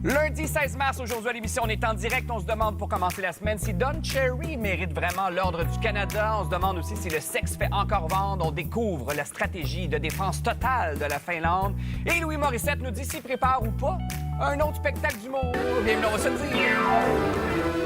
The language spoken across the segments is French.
Lundi 16 mars, aujourd'hui à l'émission, on est en direct. On se demande pour commencer la semaine si Don Cherry mérite vraiment l'Ordre du Canada. On se demande aussi si le sexe fait encore vendre. On découvre la stratégie de défense totale de la Finlande. Et Louis Morissette nous dit s'il prépare ou pas un autre spectacle d'humour. Bienvenue, on va se le dire.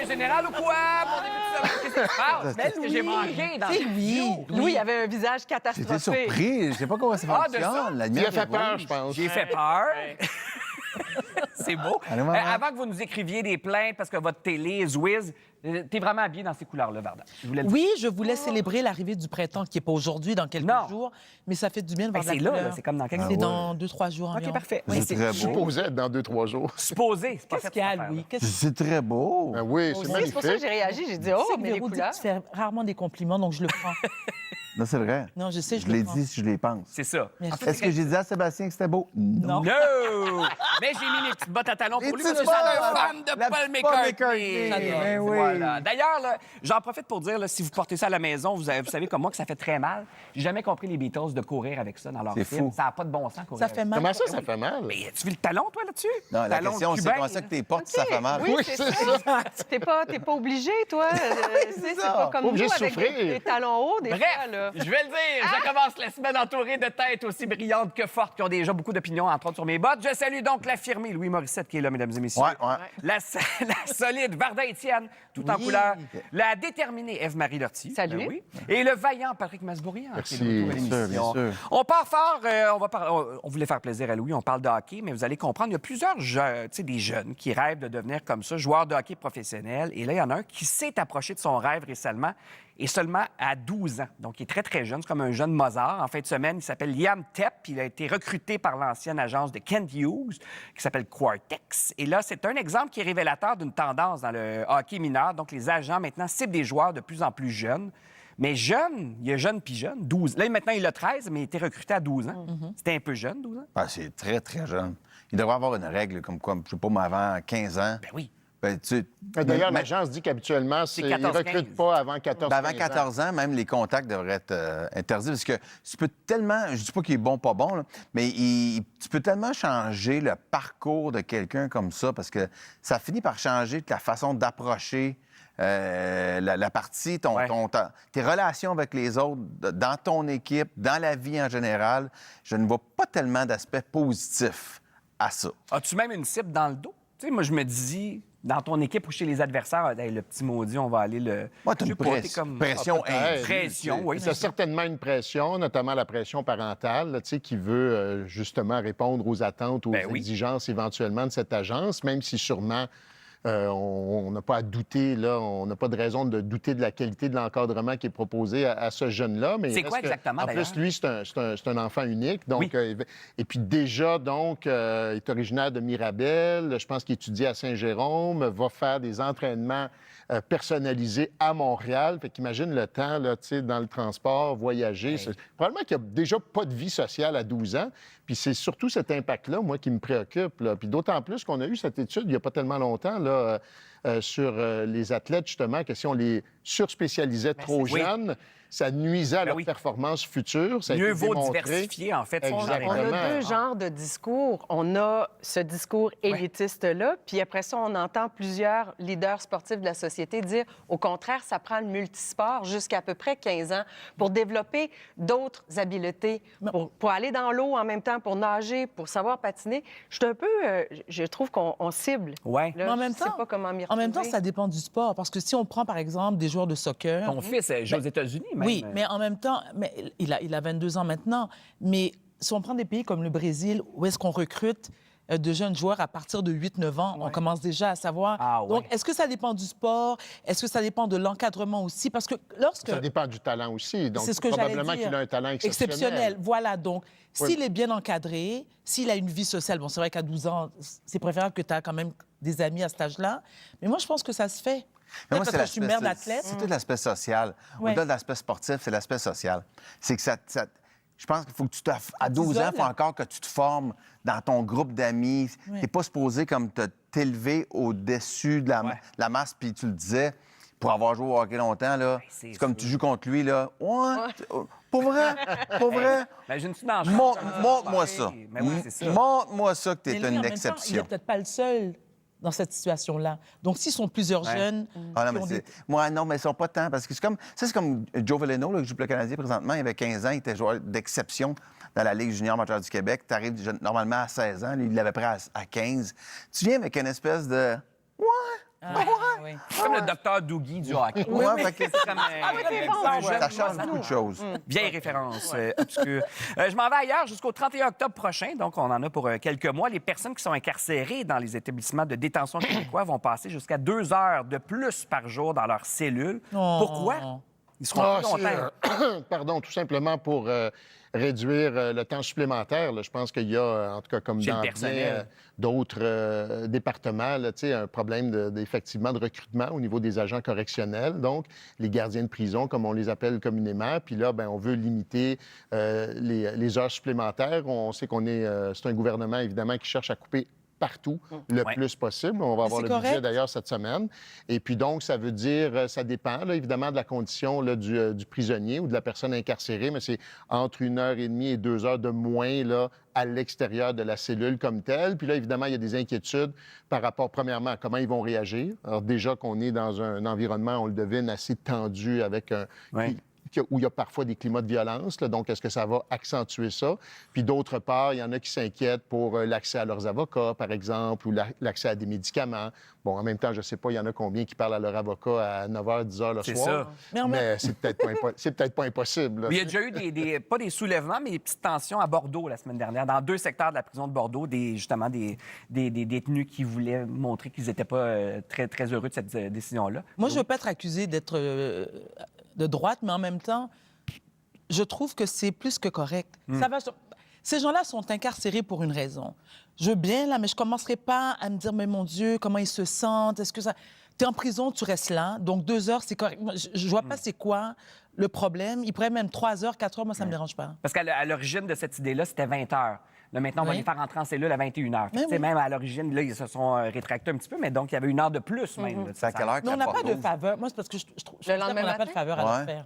Général ou quoi? Pour début de semaine, qu'est-ce qui se passe? Qu'est-ce que j'ai manqué dans C'est lui. Louis avait un visage J'étais catastrophé. surpris. Je sais pas comment ça Ah, de ça? fonctionne. La Il lumière a fait est peur, rouge. je pense. J'ai fait peur. C'est beau. Allez, maman. Avant que vous nous écriviez des plaintes parce que votre télé est whiz, t'es vraiment habillé dans ces couleurs-là, Varda. Je voulais le dire. Oui, je voulais célébrer l'arrivée du printemps, qui n'est pas aujourd'hui, dans quelques Non. jours, mais ça fait du bien de voir Ben, c'est de la là, couleur. c'est comme dans quelques C'est dans 2-3 jours OK, environ. parfait. C'est Mais c'est très beau. Supposé être dans 2-trois jours. supposé. C'est pas Qu'est-ce fait qu'il y a, cette affaire-là. Louis? C'est très beau. Ben oui, c'est C'est magnifique. pour ça que j'ai réagi. J'ai dit, oh, Tu sais que mais les Véro dit couleurs. que tu fais rarement des compliments, donc je le prends. Non, c'est vrai. Non, je sais, je Je le l'ai prends. dit si je les pense. C'est ça. Merci. Est-ce que j'ai dit à Sébastien que c'était beau? Non. Non. No! Mais j'ai mis mes petites bottes à talons pour Les lui parce que petites c'est un bottes! fan de La Paul petite Paul McCartney. McCartney. Ben oui. Voilà. D'ailleurs, là, j'en profite pour dire, là, si vous portez ça à la maison, vous savez comme moi que ça fait très mal. J'ai jamais compris les Beatles de courir avec ça dans leur C'est film. fou. Ça n'a pas de bon sens courir Ça avec fait mal. Comment ça fait mal? Mais tu vis le talon, toi, là-dessus? Non, la Talon question, c'est cubain, comment ça là. que tes portes, ça fait mal. Oui, Oui, c'est c'est ça. T'es pas obligé, toi. C'est ça. pas comme Pas obligé nous de avec souffrir. des talons hauts, des Bref, fois. Là. je vais le dire, je commence la semaine entourée de têtes aussi brillantes que fortes qui ont déjà beaucoup d'opinions, entre autres sur mes bottes. Je salue donc l'affirmé Louis Morissette qui est là, mesdames et messieurs. Ouais, ouais. La solide Varda Étienne, tout en Oui. couleur. La déterminée Ève-Marie Lortie. Salut. Ben oui. Et le vaillant Patrick Masbourian. Merci. qui est de retour à Bien sûr, l'émission. bien sûr. On part fort, on voulait faire plaisir à Louis, on parle de hockey, mais vous allez comprendre, il y a plusieurs des jeunes qui rêvent de devenir comme ça, joueurs de hockey professionnels. Et là, il y en a un qui s'est approché de son rêve récemment, et seulement à 12 ans. Donc, il est très, très jeune. C'est comme un jeune Mozart. En fin de semaine, il s'appelle Liam Tepp. Il a été recruté par l'ancienne agence de Kent Hughes, qui s'appelle Quartex. Et là, c'est un exemple qui est révélateur d'une tendance dans le hockey mineur. Donc, les agents, maintenant, ciblent des joueurs de plus en plus jeunes. Mais jeune, il y a jeune puis jeune, 12. Là, maintenant, il a 13, mais il a été recruté à 12 ans. C'était un peu jeune, 12 ans? Ah, c'est très, très jeune. Il devrait avoir une règle comme quoi, je sais pas, moi, avant 15 ans. Ben oui. Ben, D'ailleurs, mais- l'agence dit qu'habituellement, ils ne 14-15. recrutent pas avant 14 Ben, avant 14 ans, même les contacts devraient être interdits parce que tu peux tellement, je dis pas qu'il est bon, pas bon, là, mais tu peux tellement changer le parcours de quelqu'un comme ça parce que ça finit par changer la façon d'approcher la partie, Ouais. tes relations avec les autres, dans ton équipe, dans la vie en général. Je ne vois pas tellement d'aspects positifs à ça. As-tu même une cible dans le dos? Tu sais, moi, je me dis, dans ton équipe ou chez les adversaires, hey, le petit maudit, on va aller le... Moi, tu as Je une sais pas, t'es comme... pression peut-être. Pression, oui. Il y a certainement une pression, notamment la pression parentale, là, tu sais, qui veut justement répondre aux attentes, aux Ben oui. exigences éventuellement de cette agence, même si sûrement on n'a pas à douter, là, on n'a pas de raison de douter de la qualité de l'encadrement qui est proposé à ce jeune-là. Mais C'est il quoi reste que, exactement, En plus, d'ailleurs? lui, c'est un enfant unique. Donc, Oui. et puis déjà, donc, il est originaire de Mirabel. Je pense qu'il étudie à Saint-Jérôme, va faire des entraînements personnalisés à Montréal. Fait qu'imagine le temps, là, tu sais, dans le transport, voyager. Probablement qu'il n'y a déjà pas de vie sociale à 12 ans. Puis c'est surtout cet impact-là, moi, qui me préoccupe. Là. Puis d'autant plus qu'on a eu cette étude il n'y a pas tellement longtemps là, sur les athlètes, justement, que si on les surspécialisait trop oui. jeunes, ça nuisait à leur oui. performance future. Ça a Mieux été vaut démontré. diversifier, en fait. son genre Exactement. On d'école. a deux genres de discours. On a ce discours élitiste-là, puis après ça, on entend plusieurs leaders sportifs de la société dire, au contraire, ça prend le multisport jusqu'à à peu près 15 ans pour développer d'autres habiletés, pour aller dans l'eau en même temps, pour nager, pour savoir patiner. Je suis un peu... je trouve qu'on cible. Ouais. Là, Mais en même je sais temps, pas comment m'y En même temps, retrouver. ça dépend du sport. Parce que si on prend, par exemple, des joueurs de soccer... Ton fils joue aux États-Unis, même. Oui, mais en même temps, il a 22 ans maintenant. Mais si on prend des pays comme le Brésil, où est-ce qu'on recrute de jeunes joueurs à partir de 8-9 ans, on commence déjà à savoir. Ah ouais. Donc, est-ce que ça dépend du sport? Est-ce que ça dépend de l'encadrement aussi? Parce que lorsque... Ça dépend du talent aussi. Donc, C'est ce que j'allais probablement dire. qu'il a un talent exceptionnel. Voilà, donc, Oui. s'il est bien encadré, s'il a une vie sociale, bon, c'est vrai qu'à 12 ans, c'est préférable que tu aies quand même des amis à cet âge-là, mais moi, je pense que ça se fait. Mais moi, Peut-être parce que je suis mère d'athlète. C'est tout l'aspect social. Ouais. Au-delà de l'aspect sportif, c'est l'aspect social. C'est que Je pense qu'il faut que à 12 ans, il faut encore que tu te formes dans ton groupe d'amis. Ouais. T'es pas supposé comme t'élever au-dessus de la masse, puis tu le disais, pour avoir joué au hockey longtemps, là, c'est comme tu joues contre lui, là. Ouais. Pour vrai? Pour vrai? Imagine-tu dans le Montre-moi ça. Mais oui, c'est ça. Montre-moi ça que Mais t'es lui, en une même temps, il exception. n'est peut-être pas le seul dans cette situation-là. Donc, s'ils sont plusieurs jeunes... Ah non, qui mais ont des- Moi, non, mais ils sont pas tant. Parce que c'est comme Joe Veleno, là, qui joue pour le Canadien présentement. Il avait 15 ans, il était joueur d'exception dans la Ligue junior majeure du Québec. Tu arrives normalement à 16 ans, lui, il l'avait pris à 15. Tu viens avec une espèce de. Ouais! oui. C'est comme le docteur Doogie du hockey. Ouais, fait que- C'est comme un ça change beaucoup de choses. vieille référence obscure. Je m'en vais ailleurs jusqu'au 31 octobre prochain, donc on en a pour quelques mois. Les personnes qui sont incarcérées dans les établissements de détention québécois vont passer jusqu'à 2 heures de plus par jour dans leur cellule. Oh. Pourquoi? Ils seront plus longtemps. Pardon, tout simplement pour réduire le temps supplémentaire. Là. Je pense qu'il y a, en tout cas, comme Chez le dans personnel. bien d'autres départements, là, un problème effectivement de recrutement au niveau des agents correctionnels, donc les gardiens de prison, comme on les appelle communément. Puis là, ben, on veut limiter les heures supplémentaires. On sait qu'on est... c'est un gouvernement, évidemment, qui cherche à couper partout le Ouais. plus possible. On va avoir c'est le budget, correct. d'ailleurs, cette semaine. Et puis donc, ça veut dire, ça dépend, là, évidemment, de la condition là, du prisonnier ou de la personne incarcérée, mais c'est entre 1h30 et 2 heures de moins là, à l'extérieur de la cellule comme telle. Puis là, évidemment, il y a des inquiétudes par rapport, premièrement, à comment ils vont réagir. Alors déjà qu'on est dans un environnement, on le devine, assez tendu avec un... Ouais. où il y a parfois des climats de violence. Là, donc, est-ce que ça va accentuer ça? Puis d'autre part, il y en a qui s'inquiètent pour l'accès à leurs avocats, par exemple, ou l'accès à des médicaments. Bon, en même temps, je ne sais pas, il y en a combien qui parlent à leur avocat à 9h, 10h le C'est soir. ça. Mais en Mais c'est peut-être pas impossible. là. Il y a déjà eu pas des soulèvements, mais des petites tensions à Bordeaux la semaine dernière, dans 2 secteurs de la prison de Bordeaux, justement des détenus qui voulaient montrer qu'ils n'étaient pas très, très heureux de cette décision-là. Moi, je ne veux pas être accusée d'être de droite, mais en même temps, je trouve que c'est plus que correct. Ça va... Ces gens-là sont incarcérés pour une raison. Je veux bien, là, mais je ne commencerai pas à me dire, mais mon Dieu, comment ils se sentent? Est-ce que ça... Tu es en prison, tu restes là. Donc, 2 heures, c'est correct. Moi, je ne vois pas c'est quoi le problème. Il pourrait même 3 heures, 4 heures, moi, ça ne me dérange pas. Parce qu'à l'origine de cette idée-là, c'était 20 heures. Là, maintenant, on va Oui. les faire entrer en cellule à 21 heures. Mais oui. Même à l'origine, là, ils se sont rétractés un petit peu, mais donc il y avait 1 heure de plus même. là, C'est à quelle heure que Mais on la n'a pas porte de ouvre? faveur. Moi, c'est parce que je trouve Le lendemain qu'on n'a pas de matin? faveur à Ouais. leur faire.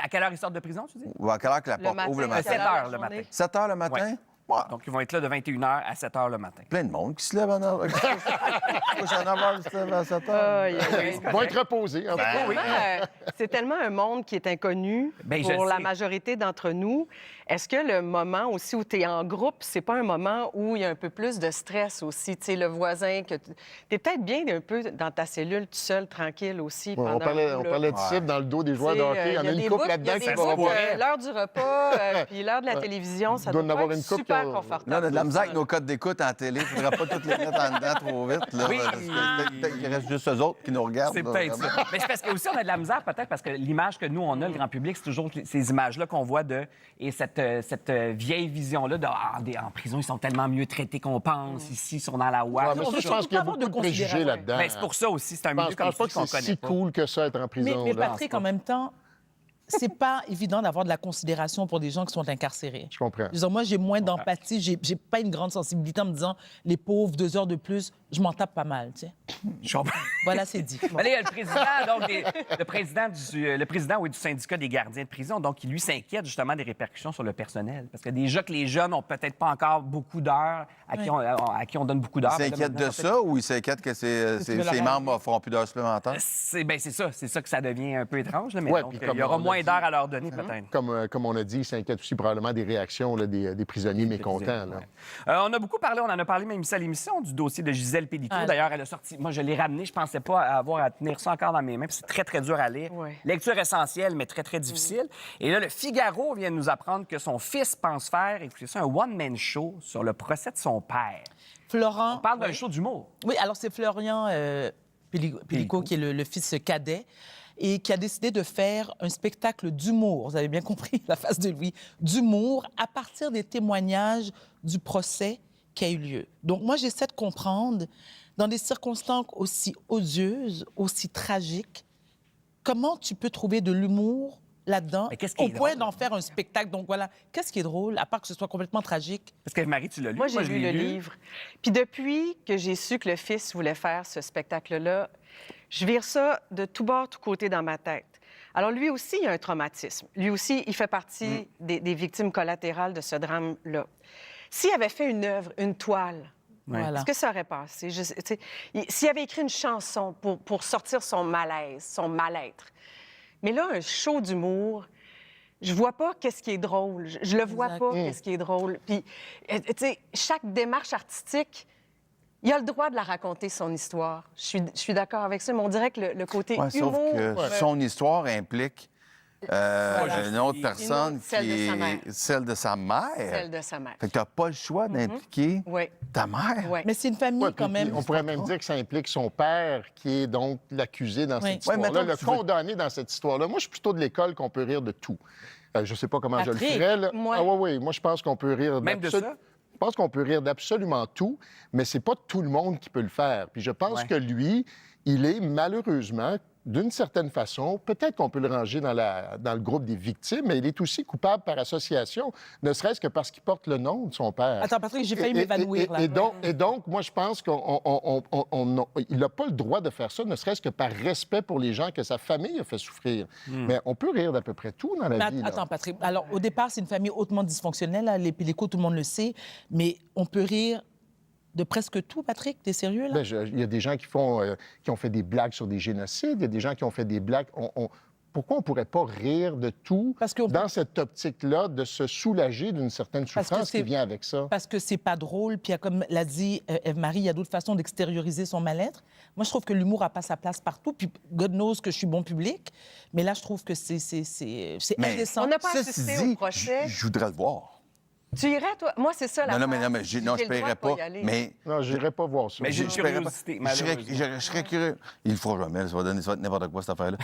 À quelle heure ils sortent de prison, tu dis? Ou à quelle heure que la Le porte matin, ouvre le à matin? quelle 7 heure heures la le matin. journée? 7 heures le matin? Ouais. Ouais. Donc, ils vont être là de 21 heures à 7 heures le matin. Plein de monde qui se lève à 9 h. À 9 h, se lève à 7 heures. Aïe, aïe, aïe. Ils vont être reposés. en fait. C'est tellement un monde qui est inconnu Ben, je pour le la sais. majorité d'entre nous. Est-ce que le moment aussi où tu es en groupe, c'est pas un moment où il y a un peu plus de stress aussi? Tu sais, le voisin, que tu es peut-être bien un peu dans ta cellule, tout seul, tranquille aussi. Ouais, pendant on parlait, un bout, on là. parlait de cible dans le dos des joueurs de hockey. Il y en a une couple là-dedans qui va avoir... L'heure du repas, puis l'heure de la télévision, ça Il doit doit en avoir pas une être couple super qui a- confortable. Là, on a de la misère avec nos codes d'écoute en télé. Il ne faudrait pas toutes les mettre en dedans trop vite. Là, Oui. parce que peut-être qu'il reste juste eux autres qui nous regardent. C'est là, peut-être vraiment. ça. Mais c'est parce que aussi on a de la misère peut-être parce que l'image que nous on a, le grand public, c'est toujours ces images-là qu'on voit et cette vieille vision-là en prison, ils sont tellement mieux traités qu'on pense. Ici, ils sont dans la Ouais, ouate. mais ça, je surtout pense qu'il y a pas avoir beaucoup de de préjugés considération. là-dedans. Ben, c'est pour ça aussi, c'est un Je milieu pense comme pas ça que qu'on c'est connaît si pas. cool que ça, être en prison. Mais là. Patrick, en même temps, c'est pas évident d'avoir de la considération pour des gens qui sont incarcérés. Je comprends. Je veux dire, moi, j'ai moins d'empathie, j'ai pas une grande sensibilité en me disant les pauvres, 2 heures de plus, je m'en tape pas mal, tu sais. Je comprends. Voilà, c'est dit. Mais là, il y a le président, donc, le président du syndicat des gardiens de prison, donc, qui, lui, s'inquiète justement des répercussions sur le personnel. Parce que déjà que les jeunes n'ont peut-être pas encore beaucoup d'heures, à qui on donne beaucoup d'heures. Il s'inquiète de ça ou il s'inquiète que ses membres ne feront plus d'heures supplémentaires? C'est ça que ça devient un peu étrange. Là, mais Ouais, donc, puis comme il y aura on l'a moins dit- d'heures à leur donner, peut-être. Comme on a dit, il s'inquiète aussi probablement des réactions là, des prisonniers mécontents. Là. Ouais. On a beaucoup parlé, on en a parlé même ici à l'émission, du dossier de Gisèle Pélico. Ah. D'ailleurs, elle a sorti, moi je l'ai ramené, je pensais pas avoir à tenir ça encore dans mes mains, puis c'est très, très dur à lire. Ouais. Lecture essentielle, mais très, très difficile. Et là, le Figaro vient de nous apprendre que son fils pense faire, écoutez ça, un one-man show sur le procès de son père. Florent. On parle d'un show d'humour. Oui, alors c'est Florian Pélico, qui est le fils cadet, et qui a décidé de faire un spectacle d'humour. Vous avez bien compris la face de lui. D'humour à partir des témoignages du procès qui a eu lieu. Donc moi, j'essaie de comprendre, dans des circonstances aussi odieuses, aussi tragiques, comment tu peux trouver de l'humour là-dedans, Mais qu'est-ce qui est au point drôle? d'en faire un spectacle. Donc voilà, qu'est-ce qui est drôle, à part que ce soit complètement tragique? Parce que Marie, tu l'as lu. Moi, j'ai je lu l'ai le livre. Puis depuis que j'ai su que le fils voulait faire ce spectacle-là, je vire ça de tout bord, tout côté dans ma tête. Alors, lui aussi, il a un traumatisme. Lui aussi, il fait partie des victimes collatérales de ce drame-là. S'il avait fait une œuvre, une toile, Voilà. est-ce que ça aurait passé? S'il avait écrit une chanson pour sortir son malaise, son mal-être. Mais là, un show d'humour, je vois pas qu'est-ce qui est drôle. Je le vois Exact. pas, qu'est-ce qui est drôle. Puis, tu sais, chaque démarche artistique, il a le droit de la raconter, son histoire. Je suis d'accord avec ça, mais on dirait que le côté Ouais, sauf humour... que son histoire implique une autre Une personne autre, celle de qui sa mère. est celle de sa mère. Celle de sa mère. Fait que t'as pas le choix d'impliquer Oui, ta mère. oui. Mais c'est une famille Ouais, quand puis même. on pourrait même dire que ça implique son père, qui est donc l'accusé dans Oui. cette histoire-là, Ouais, mettons le que tu veux- condamné dans cette histoire-là. Moi, je suis plutôt de l'école qu'on peut rire de tout. Je sais pas comment je le Patrick, ferais. Là. moi- Ah oui, moi, je pense qu'on peut rire Même de d'absolu- ça? Je pense qu'on peut rire d'absolument tout, mais c'est pas tout le monde qui peut le faire. Puis je pense Ouais. que lui, il est malheureusement, d'une certaine façon, peut-être qu'on peut le ranger dans le groupe des victimes, mais il est aussi coupable par association, ne serait-ce que parce qu'il porte le nom de son père. Attends, Patrick, j'ai failli Et- m'évanouir, là. et donc, moi, je pense qu'il n'a pas le droit de faire ça, ne serait-ce que par respect pour les gens que sa famille a fait souffrir. Mais on peut rire d'à peu près tout dans la Mais vie. là. attends, Patrick. Alors, au départ, c'est une famille hautement dysfonctionnelle. Là. Les Péléco, tout le monde le sait. Mais on peut rire de presque tout, Patrick. T'es sérieux, là? Ben, il y a des gens qui ont fait des blagues sur des génocides, il y a des gens qui ont fait des blagues. Pourquoi on ne pourrait pas rire de tout Parce qu'on peut- dans cette optique-là, de se soulager d'une certaine Parce que souffrance qui c'est- vient avec ça? Parce que c'est pas drôle. Puis, comme l'a dit Ève-Marie, il y a d'autres façons d'extérioriser son mal-être. Moi, je trouve que l'humour n'a pas sa place partout. Puis, God knows que je suis bon public. Mais là, je trouve que c'est Mais- indécent. On n'a pas Ceci assisté dit, au procès. je voudrais le voir. Tu irais, toi? Moi, c'est ça, la Non, mais J'ai non, je le droit paierais de pas. y aller. Mais Non, je n'irais pas voir ça. Mais j'ai une je paierais pas. curiosité, Je serais, malheureusement. je serais curieux. Il le fera jamais, ça va être n'importe quoi, cette affaire-là.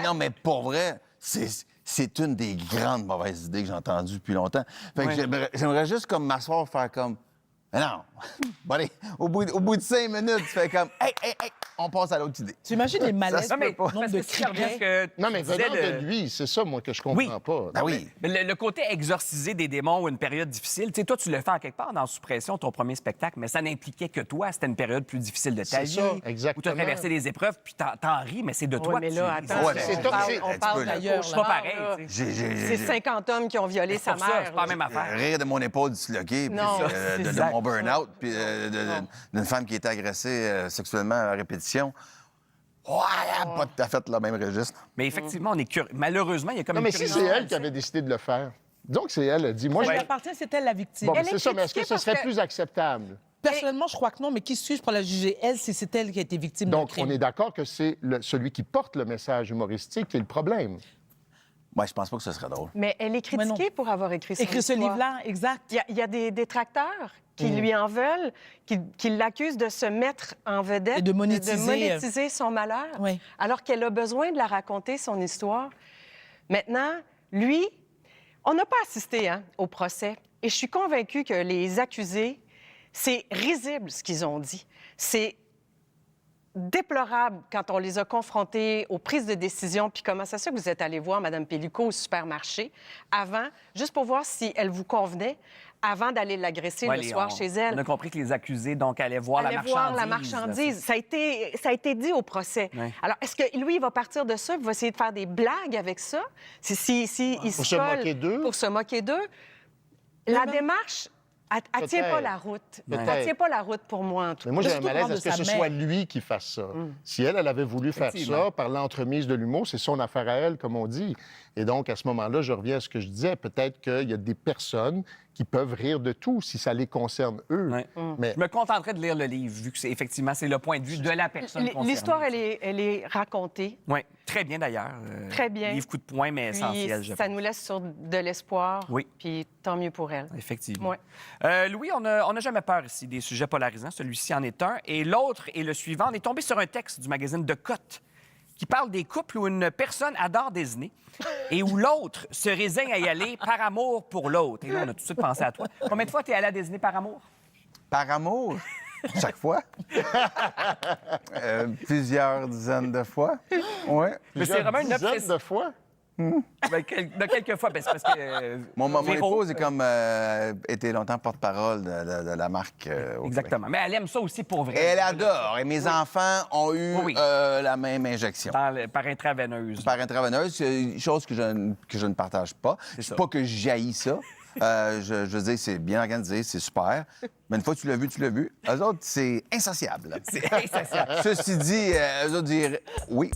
Non, mais pour vrai, c'est une des grandes mauvaises idées que j'ai entendues depuis longtemps. Fait que Ouais. j'aimerais juste comme m'asseoir, faire comme... Mais non! Bon, allez, au bout de 5 minutes, tu fais comme... Hey, on passe à l'autre idée. Tu imagines les malaises, se Non, mais le nombre parce de que si je reviens à ce cris. que Non, tu mais disais venant de lui, c'est ça, moi, que je comprends Oui. pas. Ben oui. Mais le côté exorciser des démons ou une période difficile, tu sais, toi, tu le fais en quelque part dans Sous-pression, ton premier spectacle, mais ça n'impliquait que toi. C'était une période plus difficile de ta C'est vie. ça, Où tu as exactement. traversé des épreuves, puis t'en ris, mais c'est de toi Oui, mais que là, tu attends, Ouais, c'est on toi- parle, c'est- on tu parle peux, là. d'ailleurs. C'est pas pareil, tu sais. C'est 50 hommes qui ont violé sa Pour ça, mère. c'est pas la là. même affaire. Rire de mon épaule disloquée, puis Non, de exact. mon burn-out, puis d'une femme qui était agressée sexuellement à répétition. Ouais, pas tout à fait le même registre. Mais effectivement, on est curieux. Malheureusement, il y a comme Non, une mais si c'est curiosité. elle qui avait décidé de le faire, disons que c'est elle, elle dit, moi, Ça je... lui appartient, c'est elle la victime. Bon, Elle c'est est ça, mais est-ce que critiquée ce parce serait que- plus acceptable? Personnellement, je crois que non, mais qui suis-je pour la juger? Elle, c'est elle qui a été victime d'un Donc, crime. on est d'accord que c'est celui qui porte le message humoristique qui est le problème. Moi, je pense pas que ce serait drôle. Mais elle est Mais non. critiquée pour avoir écrit son Écrit ce histoire. livre-là, exact. Il y a des détracteurs qui lui en veulent, qui l'accusent de se mettre en vedette, Et de monétiser. monétiser son malheur, Oui. alors qu'elle a besoin de la raconter, son histoire. Maintenant, lui, on n'a pas assisté au procès, et je suis convaincue que les accusés, c'est risible ce qu'ils ont dit. C'est déplorable quand on les a confrontés aux prises de décision. Puis comment ça se fait que vous êtes allé voir Mme Pellico au supermarché avant, juste pour voir si elle vous convenait, avant d'aller l'agresser Ouais, le soir chez elle? On a compris que les accusés, donc, allaient voir la Allait marchandise. voir la marchandise. Ça a été dit au procès. Ouais. Alors, est-ce que lui, il va partir de ça, il va essayer de faire des blagues avec ça? Il Pour se moquer d'eux? Pour se moquer d'eux. La démarche, elle tient pas Peut-être. la route. Peut-être. Elle tient pas la route pour moi, en tout Mais cas. moi, j'ai un surtout malaise prendre à ce de que sa ce mère. soit lui qui fasse ça. Si elle avait voulu faire Effectivement. ça par l'entremise de l'humour, c'est son affaire à elle, comme on dit. Et donc, à ce moment-là, je reviens à ce que je disais. Peut-être qu'il y a des personnes qui peuvent rire de tout si ça les concerne eux. Ouais. Mais Je me contenterais de lire le livre, vu que effectivement, c'est le point de vue de la personne concernée. L'histoire, elle est racontée. Oui, très bien d'ailleurs. Très bien. Livre coup de poing, mais Puis essentiel, je ça pense. nous laisse sur de l'espoir. Oui. Puis tant mieux pour elle. Effectivement. Ouais. Louis, on n'a jamais peur ici des sujets polarisants. Celui-ci en est un. Et l'autre est le suivant. On est tombé sur un texte du magazine De Cotte qui parle des couples où une personne adore désigner et où l'autre se résigne à y aller par amour pour l'autre. Et là, on a tout de suite pensé à toi. Combien de fois t'es allé à désigner par amour? Par amour, chaque fois. Plusieurs dizaines de fois. Ouais. Mais c'est vraiment une dizaines obsession. de fois. Ben, de quelques fois, ben, c'est parce que... Mon Véro, épouse est comme été longtemps porte-parole de la marque. Au Exactement. Mais elle aime ça aussi pour vrai. Québec. Et elle adore. Et mes enfants ont eu Oui. la même injection. Par intraveineuse. Par intraveineuse, c'est une chose que je ne partage pas. C'est ça. Pas que j'haïs ça. Je veux dire, c'est bien organisé, c'est super. Mais une fois que tu l'as vu, tu l'as vu. Eux autres, c'est insociable. C'est insatiable. Ceci dit, eux autres diraient oui.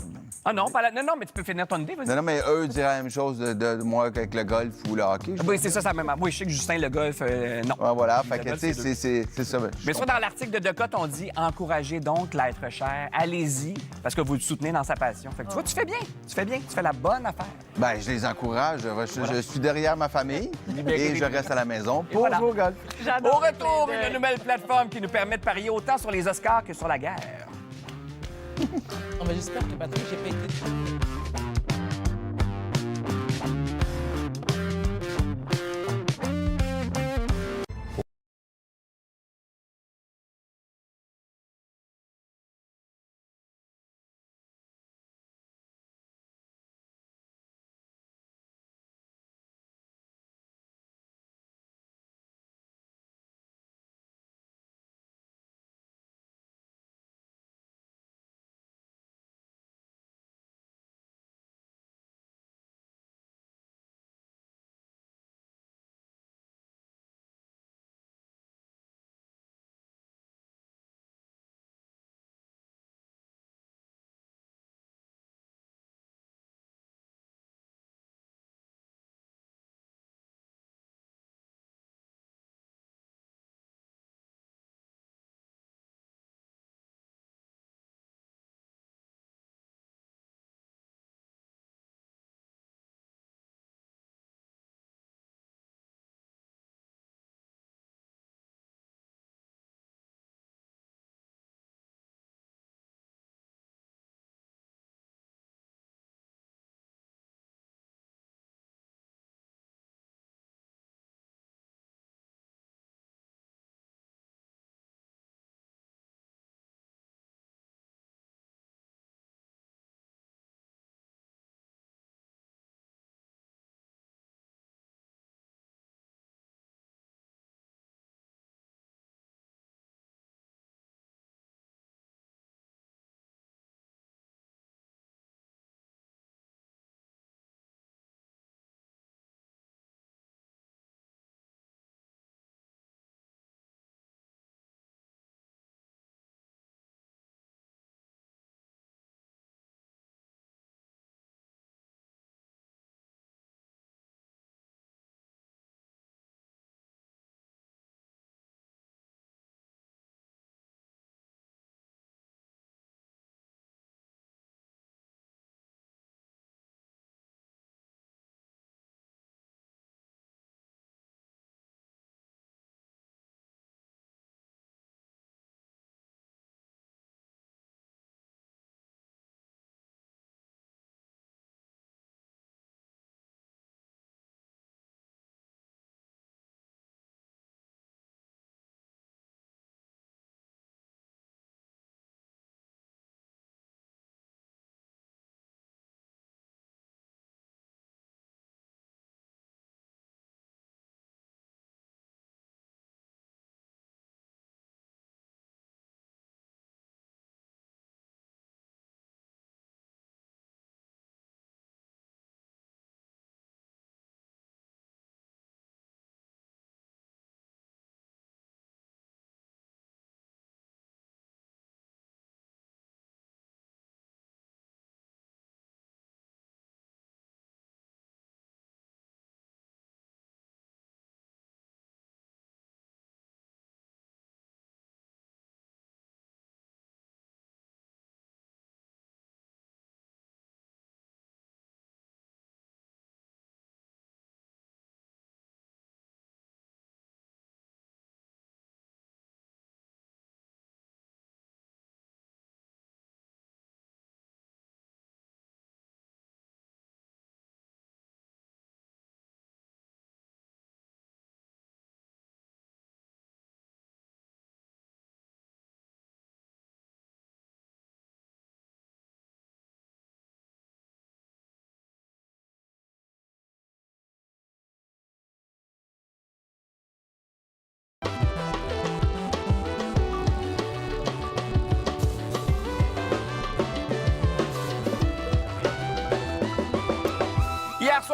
Ah non, non, mais tu peux finir ton idée, vas-y. Non, mais eux diraient la même chose de moi qu'avec le golf ou le hockey. Oui, c'est ça, ça même. Oui, je sais que Justin, le golf, non. Ouais, voilà, fait Le que, golf, tu sais, c'est deux. c'est ça. Mais soit dans l'article de Decotte, on dit encouragez donc l'être cher. Allez-y, parce que vous le soutenez dans sa passion. Fait que tu vois, tu fais bien. Tu fais bien. Tu fais la bonne affaire. Ben, je les encourage. Je suis derrière ma famille et je reste à la maison pour voilà. jouer au golf. Au J'adore le retour, clin d'œil. une nouvelle plateforme qui nous permet de parier autant sur les Oscars que sur la guerre. Non, mais j'espère que Patrick, j'ai pas été...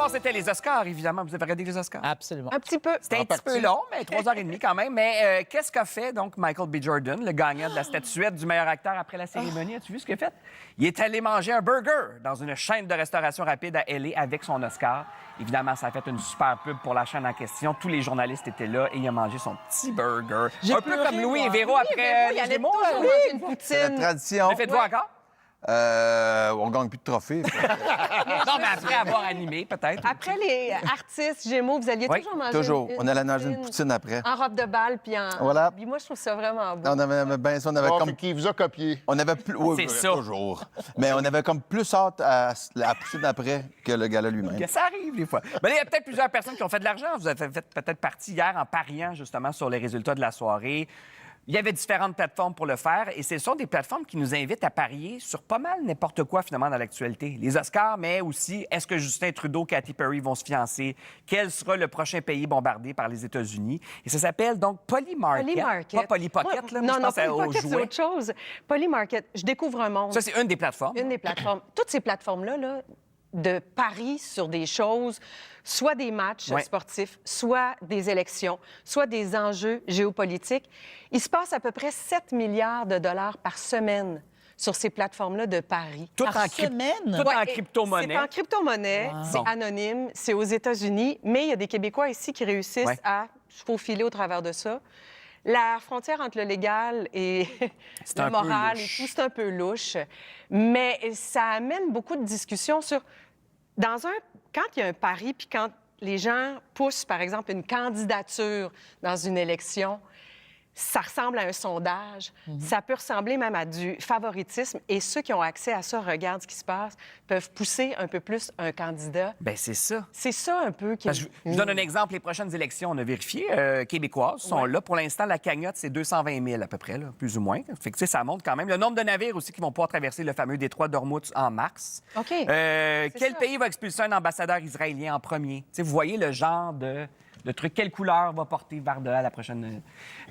soir, c'était les Oscars, évidemment. Vous avez regardé les Oscars? Absolument. Un petit peu. C'était un petit peu long, mais 3h30 quand même. Mais qu'est-ce qu'a fait, donc, Michael B. Jordan, le gagnant de la statuette du meilleur acteur après la cérémonie? As-tu vu ce qu'il a fait? Il est allé manger un burger dans une chaîne de restauration rapide à L.A. avec son Oscar. Évidemment, ça a fait une super pub pour la chaîne en question. Tous les journalistes étaient là et il a mangé son petit burger. J'ai Un peu pleuré, comme Louis moi. et Véro après Il les allait Gémeaux. toujours manger une C'est la poutine. tradition. Le faites-vous encore? On gagne plus de trophées. Non, mais après avoir animé, peut-être. Après les artistes Gémeaux, vous alliez Oui, toujours manger Toujours. une On allait manger une poutine après. en robe de bal, puis en... Voilà. Puis moi, je trouve ça vraiment beau. On avait ben, ça, on avait Bon, comme... fait qu'il vous a copié. On avait plus... Oui, C'est ça. toujours. Mais on avait comme plus hâte à la poutine après que le gala lui-même. Ça arrive des fois. Mais il y a peut-être plusieurs personnes qui ont fait de l'argent. Vous avez fait peut-être partie hier en pariant justement sur les résultats de la soirée. Il y avait différentes plateformes pour le faire et ce sont des plateformes qui nous invitent à parier sur pas mal n'importe quoi finalement dans l'actualité. Les Oscars, mais aussi est-ce que Justin Trudeau, Katy Perry vont se fiancer? Quel sera le prochain pays bombardé par les États-Unis? Et ça s'appelle donc Polymarket. Polymarket. Pas Polly Pocket, là. Moi, je Non, pense aux Polymarket, c'est jouets. autre chose. Polymarket, je découvre un monde. Ça, c'est une des plateformes. Une des plateformes. Toutes ces plateformes-là, là, de paris sur des choses, soit des matchs Ouais. sportifs, soit des élections, soit des enjeux géopolitiques. Il se passe à peu près 7 milliards de dollars par semaine sur ces plateformes-là de paris. Tout Par en semaine? Tout Ouais, en et crypto-monnaie. C'est en crypto-monnaie, Wow. c'est Bon. anonyme, c'est aux États-Unis, mais il y a des Québécois ici qui réussissent Ouais. à se faufiler au travers de ça. La frontière entre le légal et un le peu moral et louche. tout, c'est un peu louche. Mais ça amène beaucoup de discussions sur... Quand il y a un pari, puis quand les gens poussent, par exemple, une candidature dans une élection, ça ressemble à un sondage. Ça peut ressembler même à du favoritisme. Et ceux qui ont accès à ça, regardent ce qui se passe, peuvent pousser un peu plus un candidat. Ben c'est ça. C'est ça un peu qui... Parce que je vous donne un exemple. Les prochaines élections, on a vérifié, québécoises sont Ouais. là. Pour l'instant, la cagnotte, c'est 220 000 à peu près, là, plus ou moins. Fait que, tu sais, ça monte quand même. Le nombre de navires aussi qui vont pouvoir traverser le fameux détroit d'Ormuz en mars. OK. Quel ça. pays va expulser un ambassadeur israélien en premier? Tu sais, vous voyez le genre de truc. Quelle couleur va porter Varda à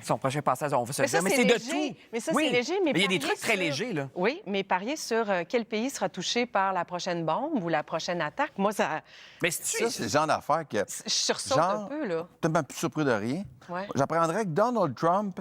son prochain passage? On va se Mais ça, dire, mais c'est c'est de léger. tout. Mais ça, Oui. c'est léger, mais il y a des parier trucs très sur- légers, là. Oui, mais parier sur quel pays sera touché par la prochaine bombe ou la prochaine attaque, moi, ça... Mais Ça, c'est le genre d'affaire que... Je sursaute Genre- un peu, là. T'es même plus surpris de rien. Ouais. J'apprendrais que Donald Trump,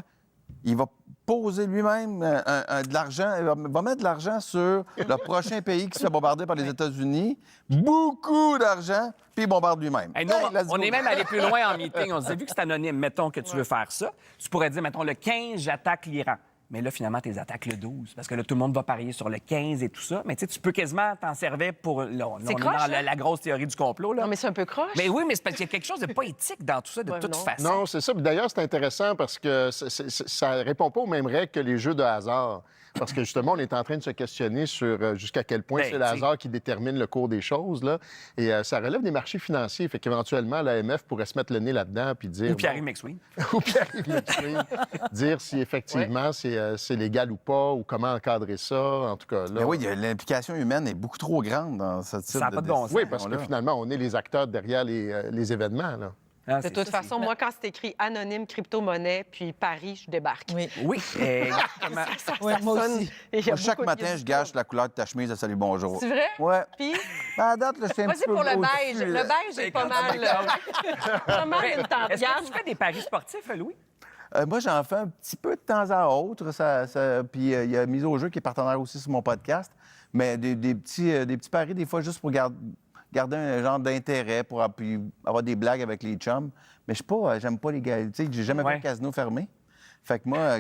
il va poser lui-même de l'argent, il va mettre de l'argent sur le prochain pays qui se fait bombarder par les États-Unis. Beaucoup d'argent, puis il bombarde lui-même. Hey, nous, Hey, let's on go. est même allé plus loin en meeting. On se dit, vu que c'est anonyme, mettons que tu veux faire ça, tu pourrais dire, mettons, le 15, j'attaque l'Iran. Mais là, finalement, tu attaques le 12. Parce que là, tout le monde va parier sur le 15 et tout ça. Mais tu sais, tu peux quasiment t'en servir pour. Là, on est croche, dans hein? la grosse théorie du complot. Là. Non, mais c'est un peu croche. Mais oui, mais c'est parce qu'il y a quelque chose de pas éthique dans tout ça, de Ouais, toute non. façon. Non, c'est ça. Puis d'ailleurs, c'est intéressant parce que ça ne répond pas aux mêmes règles que les jeux de hasard. Parce que justement, on est en train de se questionner sur jusqu'à quel point Ben, c'est le tu sais. hasard qui détermine le cours des choses. Là. Et ça relève des marchés financiers. Fait qu'éventuellement, l'AMF pourrait se mettre le nez là-dedans puis dire... Ou Pierre McSween. Ou Pierre-Yves McSween, dire si effectivement c'est légal ou pas, ou comment encadrer ça, en tout cas. Là, Mais oui, l'implication humaine est beaucoup trop grande dans ce type Ça a pas de bon sens. Oui, parce que décision-là. finalement, on est les acteurs derrière les événements. Là. Ah, De c'est toute ça, façon, moi, quand c'est écrit anonyme, crypto-monnaie, puis Paris, je débarque. Oui. c'est- Oui, exactement. Oui, moi sonne. aussi. Et il y a Moi, chaque beaucoup de matin, je questions. gâche la couleur de ta chemise de Salut Bonjour. C'est vrai? Ouais. Puis, Ben, à date, là, je suis un vas-y petit peu pour le au-dessus, beige. là. Le beige est pas mal... pas mal une Est-ce que tente. tu fais des paris sportifs, Louis? Moi, j'en fais un petit peu de temps à autre. Puis il y a Mise au jeu qui est partenaire aussi sur mon podcast. Mais des petits paris, des fois, juste pour garder un genre d'intérêt, pour puis avoir des blagues avec les chums. Mais j'aime pas les gars. Tu sais, j'ai jamais Ouais. vu un casino fermé. Fait que moi,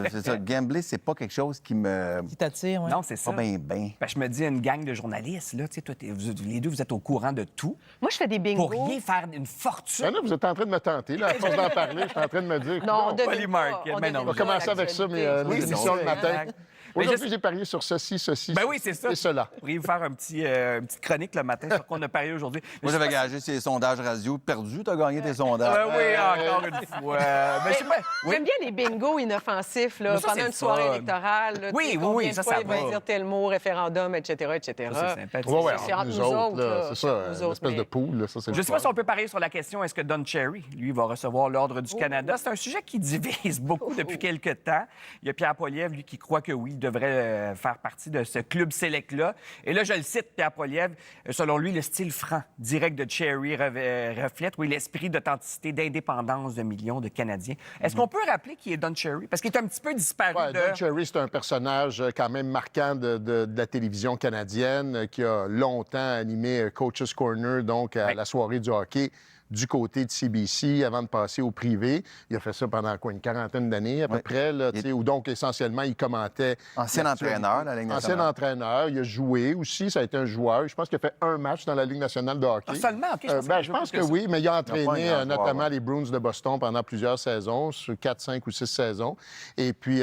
c'est ça, gambler, c'est pas quelque chose qui me... Qui t'attire, oui. Non, c'est ça. Pas bien, bien. Ben, je me dis, une gang de journalistes, là, tu sais, toi, les deux, vous êtes au courant de tout. Moi, je fais des bingos. Pour rien faire une fortune. Ben là, vous êtes en train de me tenter. Là, à force d'en parler, je suis en train de me dire... Non, on coudonc, devine Polymarket, pas. On mais devine non. on va pas commencer avec ça, mais l'actualité. les émissions le matin. exact. Mais Aujourd'hui, je- j'ai parié sur ceci, Ben oui, c'est ça. et cela. Vous pourriez vous faire une petite chronique le matin sur quoi on a parié aujourd'hui. Moi, j'avais gagé ces sondages radio. Perdu, t'as gagné tes sondages. Oui, encore une fois. Mais je sais pas. Oui. J'aime bien les bingos inoffensifs là, Mais ça, pendant c'est une soirée fun. électorale. Là, Oui, tu sais, oui, combien oui, de ça, fois ça il va va. dire tel mot, référendum, etc., etc. Ça, c'est sympathique. Oui, oui, C'est entre nous nous autres, autres, là, là. c'est C'est ça, entre nous une autres, espèce de mais- poule. Là, ça, c'est Je le ne sais pas fun. si on peut parier sur la question est-ce que Don Cherry, lui, va recevoir l'Ordre du Canada. C'est un sujet qui divise beaucoup depuis quelques temps. Il y a Pierre Poilievre, lui, qui croit que oui, devrait faire partie de ce club select-là. Et là, je le cite, Pierre Poilievre, selon lui, le style franc, direct de Cherry reflète, oui, l'esprit d'authenticité, d'indépendance de millions de Canadiens. Est-ce qu'on peut rappeler qui est Don Cherry? Parce qu'il est un petit peu disparu Ouais, de... Don Cherry, c'est un personnage quand même marquant de la télévision canadienne qui a longtemps animé Coach's Corner, donc à la soirée du hockey du côté de CBC avant de passer au privé. Il a fait ça pendant quoi, une quarantaine d'années à peu près, là, où donc essentiellement il commentait. Ancien entraîneur, la Ligue nationale. Ancien entraîneur, il a joué aussi, ça a été un joueur. Je pense qu'il a fait un match dans la Ligue nationale de hockey. Ah, seulement? OK, Je pense que oui, mais il a entraîné un grand notamment joueur, les Bruins de Boston pendant plusieurs saisons, sur 4, 5 ou 6 saisons. Et puis,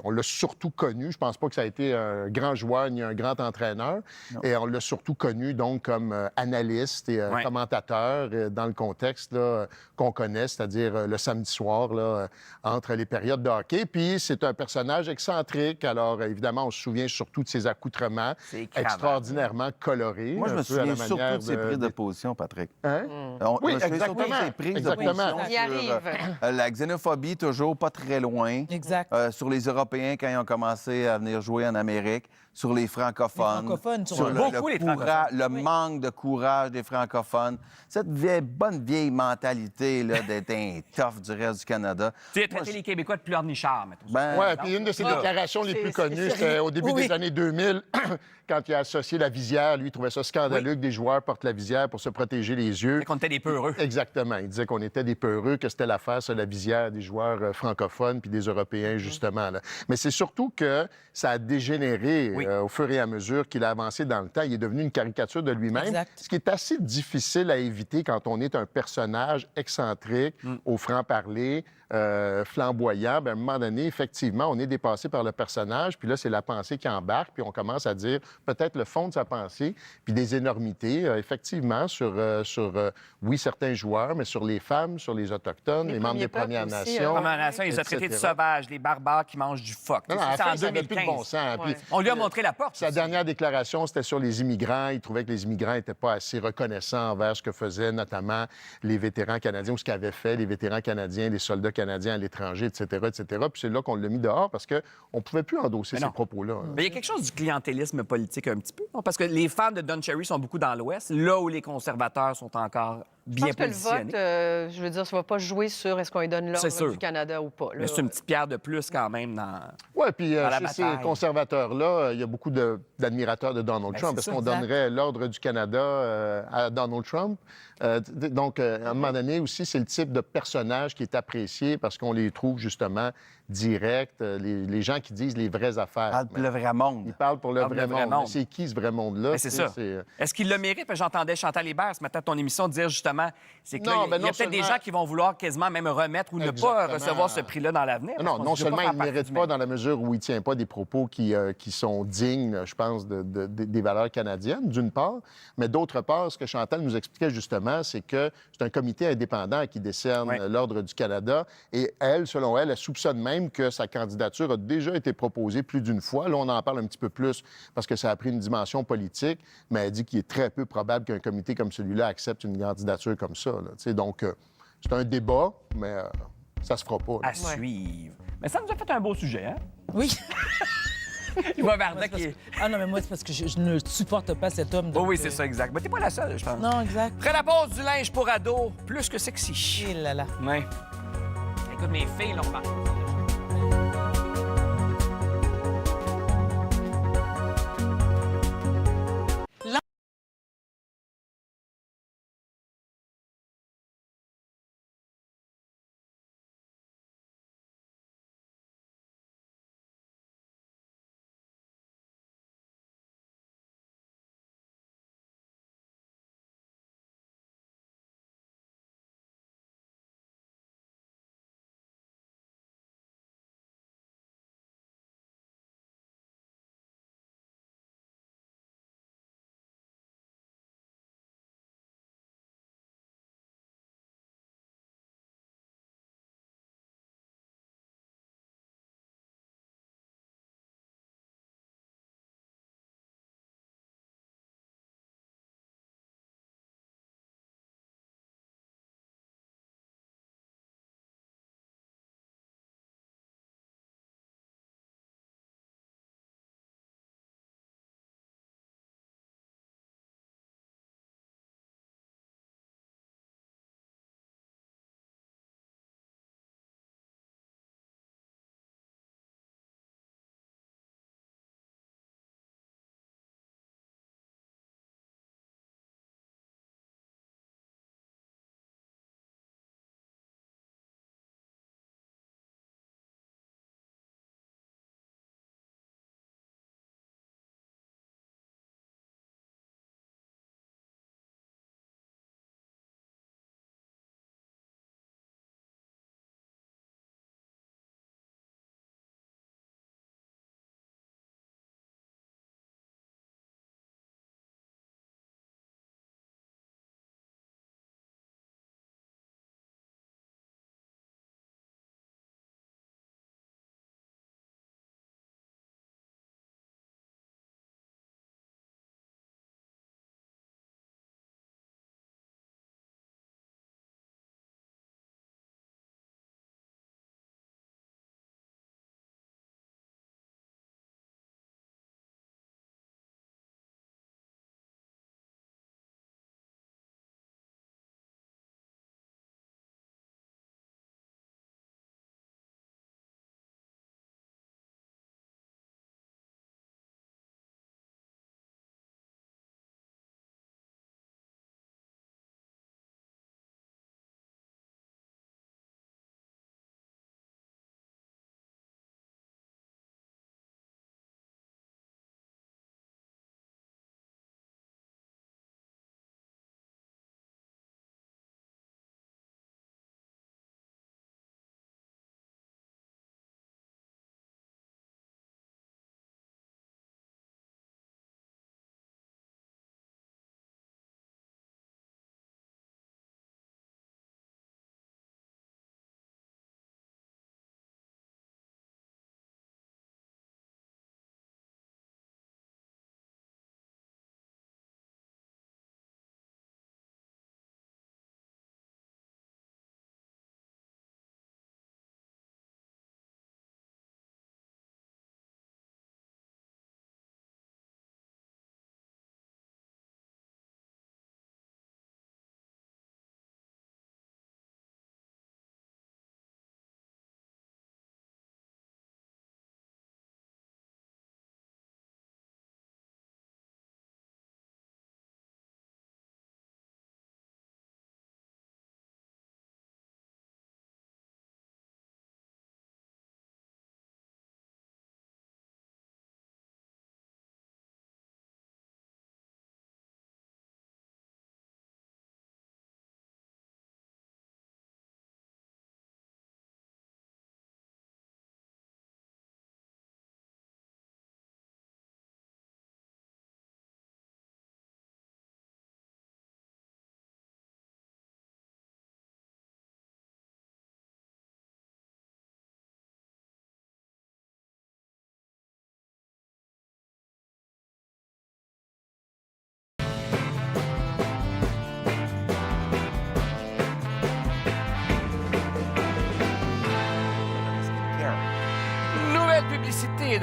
on l'a surtout connu. Je pense pas que ça a été un grand joueur ni un grand entraîneur. Et on l'a surtout connu donc comme analyste et commentateur dans le contexte là, qu'on connaît, c'est-à-dire le samedi soir là, entre les périodes de hockey. Puis c'est un personnage excentrique. Alors évidemment, on se souvient surtout de ses accoutrements extraordinairement colorés. Moi, je me un peu à la souviens surtout manière de ses prises de position, Patrick. Hein? Je Oui, me souviens surtout exactement. de ses prises Exactement. de position On y arrive. sur la xénophobie, toujours pas très loin. Exact. Sur les Européens, quand ils ont commencé à venir jouer en Amérique. Sur les francophones. Sur beaucoup les francophones. Le manque de courage des francophones. Cette bonne vieille mentalité là, d'être un tough du reste du Canada. Tu sais, traiter les Québécois de pleurnichards, mettons. Oui, puis une de ses déclarations les plus connues, c'était au début des années 2000, quand il a associé la visière. Lui, il trouvait ça scandaleux que des joueurs portent la visière pour se protéger les yeux. C'est qu'on était des peureux. Exactement. Il disait qu'on était des peureux, que c'était l'affaire sur la visière des joueurs francophones puis des Européens, justement. Là. Mais c'est surtout que ça a dégénéré au fur et à mesure qu'il a avancé dans le temps. Il est devenu une caricature de lui-même, Exact. ce qui est assez difficile à éviter quand on est un personnage excentrique, au franc-parler, flamboyant. Bien, à un moment donné, effectivement, on est dépassé par le personnage, puis là, c'est la pensée qui embarque, puis on commence à dire peut-être le fond de sa pensée, puis des énormités, effectivement, sur oui, certains joueurs, mais sur les femmes, sur les Autochtones, les membres des Premières peuples aussi, Nations. Première Nation, ils les ont traités de sauvages, des barbares qui mangent du phoque. Non, non, à la C'est fin, en ça n'avait plus de 2015. bon sens. Puis, On lui a montré la porte. sa dernière déclaration, c'était sur les immigrants. Il trouvait que les immigrants n'étaient pas assez reconnaissants envers ce que faisaient notamment les vétérans canadiens ou ce qu'avaient fait les vétérans canadiens, les soldats canadiens à l'étranger, etc., etc. Puis c'est là qu'on l'a mis dehors parce qu'on ne pouvait plus endosser ces propos-là. Mais il y a quelque chose du clientélisme politique un petit peu, non? Parce que les fans de Don Cherry sont beaucoup dans l'Ouest, là où les conservateurs sont encore Je bien pense que le positionnés. vote, je veux dire, ça ne va pas jouer sur est-ce qu'on lui donne C'est sûr. l'ordre du Canada ou pas. là. Mais c'est une petite pierre de plus quand même dans... Oui, puis Dans la chez ces bataille. conservateurs-là, il y a beaucoup d'admirateurs de Donald Trump parce c'est qu'on ça. donnerait l'ordre du Canada à Donald Trump. Donc, à un moment donné aussi, c'est le type de personnage qui est apprécié parce qu'on les trouve justement directs, les gens qui disent les vraies affaires. Parle pour le vrai monde. Ils parlent pour le Parle vrai le vrai monde. monde. Mais c'est qui ce vrai monde-là? Mais c'est ça. Est-ce qu'il le mérite? Parce que j'entendais Chantal Hébert ce matin à ton émission dire justement, c'est que là, Non, il y ben a non peut-être des seulement- gens qui vont vouloir quasiment même remettre ou ne pas Exactement. recevoir ce prix-là dans l'avenir. Non, non seulement il ne mérite pas dans dans la mesure où il ne tient pas des propos qui sont dignes, je pense, des valeurs canadiennes, d'une part, mais d'autre part, ce que Chantal nous expliquait justement, c'est que c'est un comité indépendant qui décerne l'Ordre du Canada et elle, selon elle, elle soupçonne même que sa candidature a déjà été proposée plus d'une fois. Là, on en parle un petit peu plus parce que ça a pris une dimension politique, mais elle dit qu'il est très peu probable qu'un comité comme celui-là accepte une candidature comme ça. Là, tu sais. Donc, c'est un débat, mais ça se fera pas. là. À suivre. Mais ça nous a fait un beau sujet, hein? Oui. Il va Varda qui est... Ah non, mais moi, c'est parce que je ne supporte pas cet homme. Oui, donc, oui, c'est ça, exact. Mais t'es pas la seule, je pense. Non, exact. Après la pause, du linge pour ado, plus que sexy. Eh là là. Ouais. Écoute, mes filles, l'ont remarqué.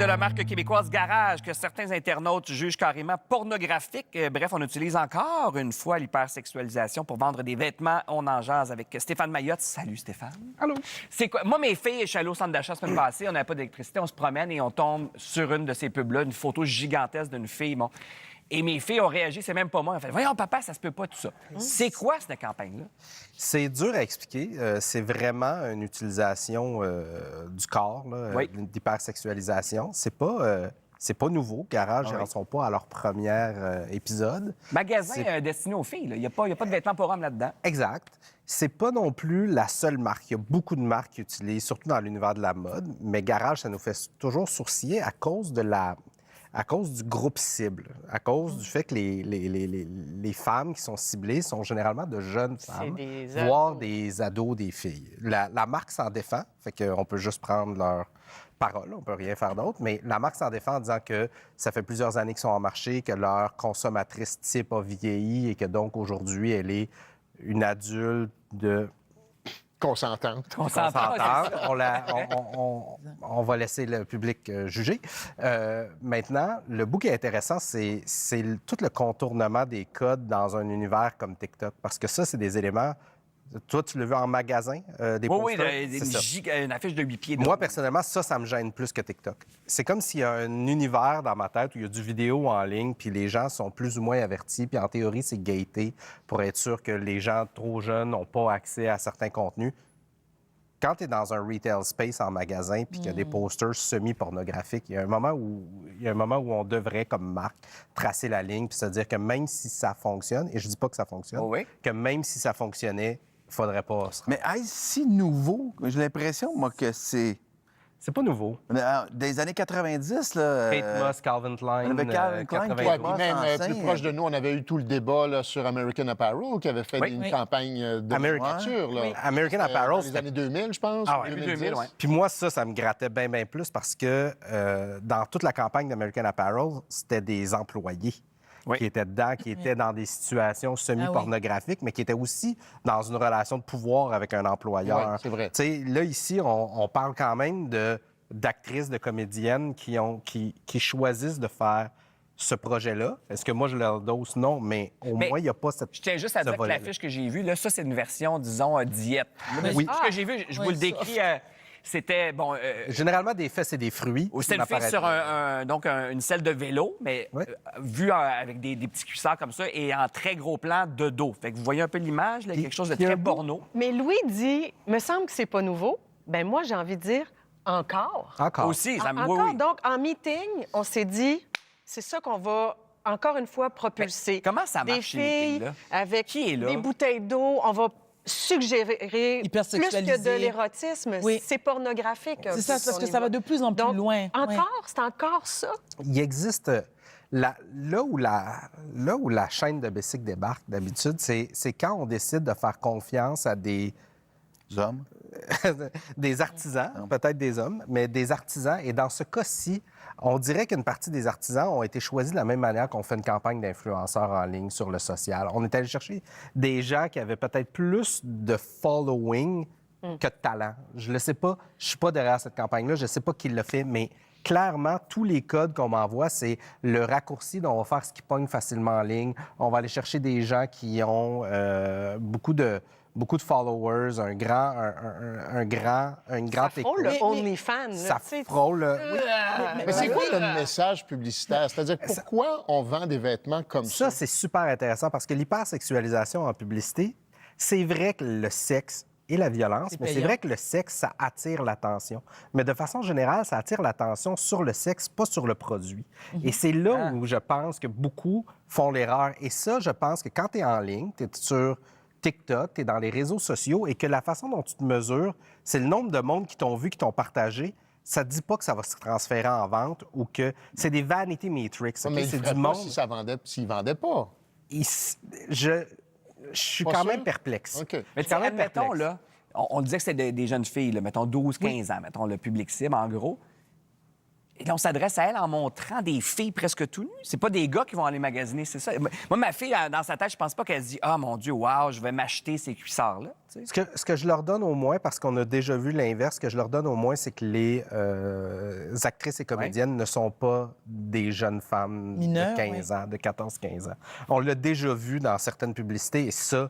de la marque québécoise Garage que certains internautes jugent carrément pornographique. Bref, on utilise encore une fois l'hypersexualisation pour vendre des vêtements. On en jase avec Stéphane Mayotte. Salut Stéphane. Allô? C'est quoi? Moi, mes filles, je suis allé au centre d'achat la semaine passée, on n'avait pas d'électricité, on se promène et on tombe sur une de ces pubs-là, une photo gigantesque d'une fille. Bon. Et mes filles ont réagi, c'est même pas moi. On fait, voyons, papa, ça se peut pas, tout ça. C'est quoi, cette campagne-là? C'est dur à expliquer. C'est vraiment une utilisation du corps, là, Oui. d'hypersexualisation. C'est pas nouveau. Garage, ils n'en sont pas à leur premier épisode. Magasin C'est- destiné aux filles, là. Il n'y a pas de vêtements pour hommes là-dedans. Exact. C'est pas non plus la seule marque. Il y a beaucoup de marques qui utilisent, surtout dans l'univers de la mode, mais Garage, ça nous fait toujours sourciller à cause du groupe cible, à cause du fait que les femmes qui sont ciblées sont généralement de jeunes femmes, des voire ados. des ados, des filles. La marque s'en défend, fait qu'on peut juste prendre leur parole, on peut rien faire d'autre, mais la marque s'en défend en disant que ça fait plusieurs années qu'ils sont en marché, que leur consommatrice type a vieilli et que donc aujourd'hui, elle est une adulte de Consentante. On s'entend. s'entendre. On va laisser le public juger. Maintenant, le bout qui est intéressant, c'est tout le contournement des codes dans un univers comme TikTok. Parce que ça, c'est des éléments... Toi, tu l'as vu en magasin, des Oui, posters? C'est ça. une affiche de 8 pieds. de Moi, haut. personnellement, ça me gêne plus que TikTok. C'est comme s'il y a un univers dans ma tête où il y a du vidéo en ligne, puis les gens sont plus ou moins avertis, puis en théorie, c'est gaté pour être sûr que les gens trop jeunes n'ont pas accès à certains contenus. Quand tu es dans un retail space en magasin, puis qu'il y a des posters semi-pornographiques, il y a un moment où on devrait, comme marque, tracer la ligne, puis se dire que même si ça fonctionne, et je dis pas que ça fonctionne, Oui. que même si ça fonctionnait, il faudrait pas se Mais est-ce si nouveau? J'ai l'impression, moi, que c'est C'est pas nouveau. des années 90, là. Kate Moss, Calvin Klein, on avait Calvin Klein, 80. Ouais, Moi, puis même Francin, plus proche de nous, on avait eu tout le débat là, sur American Apparel qui avait fait Oui. une Oui. campagne de American- voiture. Là. American Dans Apparel, les c'était... années 2000, je pense. Ah ouais, 2000, ouais. Puis moi, ça me grattait bien plus parce que dans toute la campagne d'American Apparel, c'était des employés Oui. qui étaient dedans, qui étaient dans des situations semi-pornographiques, mais qui étaient aussi dans une relation de pouvoir avec un employeur. Oui, c'est vrai. Tu sais, là, ici, on parle quand même d'actrices, de comédiennes qui choisissent de faire ce projet-là. Est-ce que moi, je leur dose? Non, mais au Mais moins, il n'y a pas cette... Je tiens juste à ce dire que volet-là. l'affiche que j'ai vue, là, ça, c'est une version, disons, diète. Oui. Ce que j'ai vu, je vous le décris, c'était, bon... Généralement, des faits, c'est des fruits. C'était une fille sur une selle de vélo, mais Oui. vue avec des petits cuissards comme ça et en très gros plan de dos. Fait que vous voyez un peu l'image, là, quelque chose de il y a très un bout- porno. Mais Louis dit, me semble que c'est pas nouveau. Ben moi, j'ai envie de dire encore. Encore. Aussi, ça me... Encore. oui, oui. Donc, en meeting, on s'est dit, c'est ça qu'on va encore une fois propulser. Mais comment ça marche, Des ces meetings, filles là? avec Qui est là? des bouteilles d'eau. On va suggérer plus que Hypersexualiser. de l'érotisme. Oui. C'est pornographique. un C'est ça, peu, c'est parce son que ça va de niveau. plus en plus Donc, loin. Encore, c'est encore ça. Il existe... Là où la chaîne de Bessic débarque, d'habitude, c'est quand on décide de faire confiance à des hommes. des artisans, peut-être des hommes, mais des artisans. Et dans ce cas-ci, on dirait qu'une partie des artisans ont été choisis de la même manière qu'on fait une campagne d'influenceurs en ligne sur le social. On est allé chercher des gens qui avaient peut-être plus de following que de talent. Je ne le sais pas. Je suis pas derrière cette campagne-là. Je ne sais pas qui l'a fait, mais clairement, tous les codes qu'on m'envoie, c'est le raccourci dont on va faire ce qui pogne facilement en ligne. On va aller chercher des gens qui ont beaucoup de followers, une grande Ça frôle écoute. le OnlyFans. là, Ça tu sais. frôle. Oui. Mais c'est quoi le message publicitaire? C'est-à-dire, pourquoi on vend des vêtements comme ça? Ça, c'est super intéressant parce que l'hypersexualisation en publicité, c'est vrai que le sexe et la violence, mais c'est payant. vrai que le sexe, ça attire l'attention. Mais de façon générale, ça attire l'attention sur le sexe, pas sur le produit. Et c'est là où je pense que beaucoup font l'erreur. Et ça, je pense que quand tu es en ligne, tu es sur TikTok, tu es dans les réseaux sociaux et que la façon dont tu te mesures, c'est le nombre de monde qui t'ont vu, qui t'ont partagé. Ça ne dit pas que ça va se transférer en vente ou que c'est des vanity metrics. Ouais, OK? mais il C'est ferait du pas monde. s'ils vendaient pas. Je suis Pas quand sûr? même perplexe. OK. Mais Je suis quand même admettons, perplexe. là, on disait que c'était des jeunes filles, là, mettons 12, 15 ans, mettons le public cible, en gros. Et là, on s'adresse à elle en montrant des filles presque tout nues. C'est pas des gars qui vont aller magasiner, c'est ça. Moi, ma fille, dans sa tête, je pense pas qu'elle se dit « Ah, mon Dieu, wow, je vais m'acheter ces cuissards-là. » Ce que je leur donne au moins, parce qu'on a déjà vu l'inverse, ce que je leur donne au moins, c'est que les actrices et comédiennes ne sont pas des jeunes femmes Mineures, de 15 ans, de 14-15 ans. On l'a déjà vu dans certaines publicités et ça,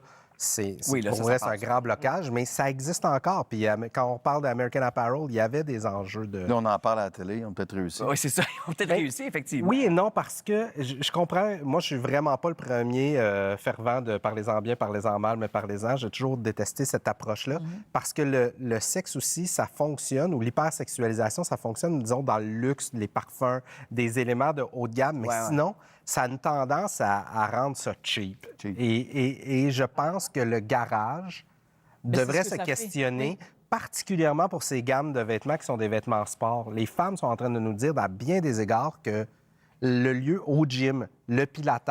Oui, là, pour ça vrai, passe. c'est un grand blocage, mais ça existe encore. Puis quand on parle d'American Apparel, il y avait des enjeux de... Là, on en parle à la télé, on peut peut-être réussi. Oui, c'est ça. Ils ont peut-être réussi, effectivement. Oui et non, parce que je comprends. Moi, je suis vraiment pas le premier fervent de parlez-en bien, parlez-en mal, mais parlez-en. J'ai toujours détesté cette approche-là parce que le sexe aussi, ça fonctionne, ou l'hypersexualisation, ça fonctionne, disons, dans le luxe, les parfums, des éléments de haut de gamme, mais sinon, ça a une tendance à rendre ça cheap. Et je pense que le garage Mais c'est devrait ce se que ça questionner, fait. particulièrement pour ces gammes de vêtements qui sont des vêtements sport. Les femmes sont en train de nous dire, à bien des égards, que le lieu au gym, le pilates,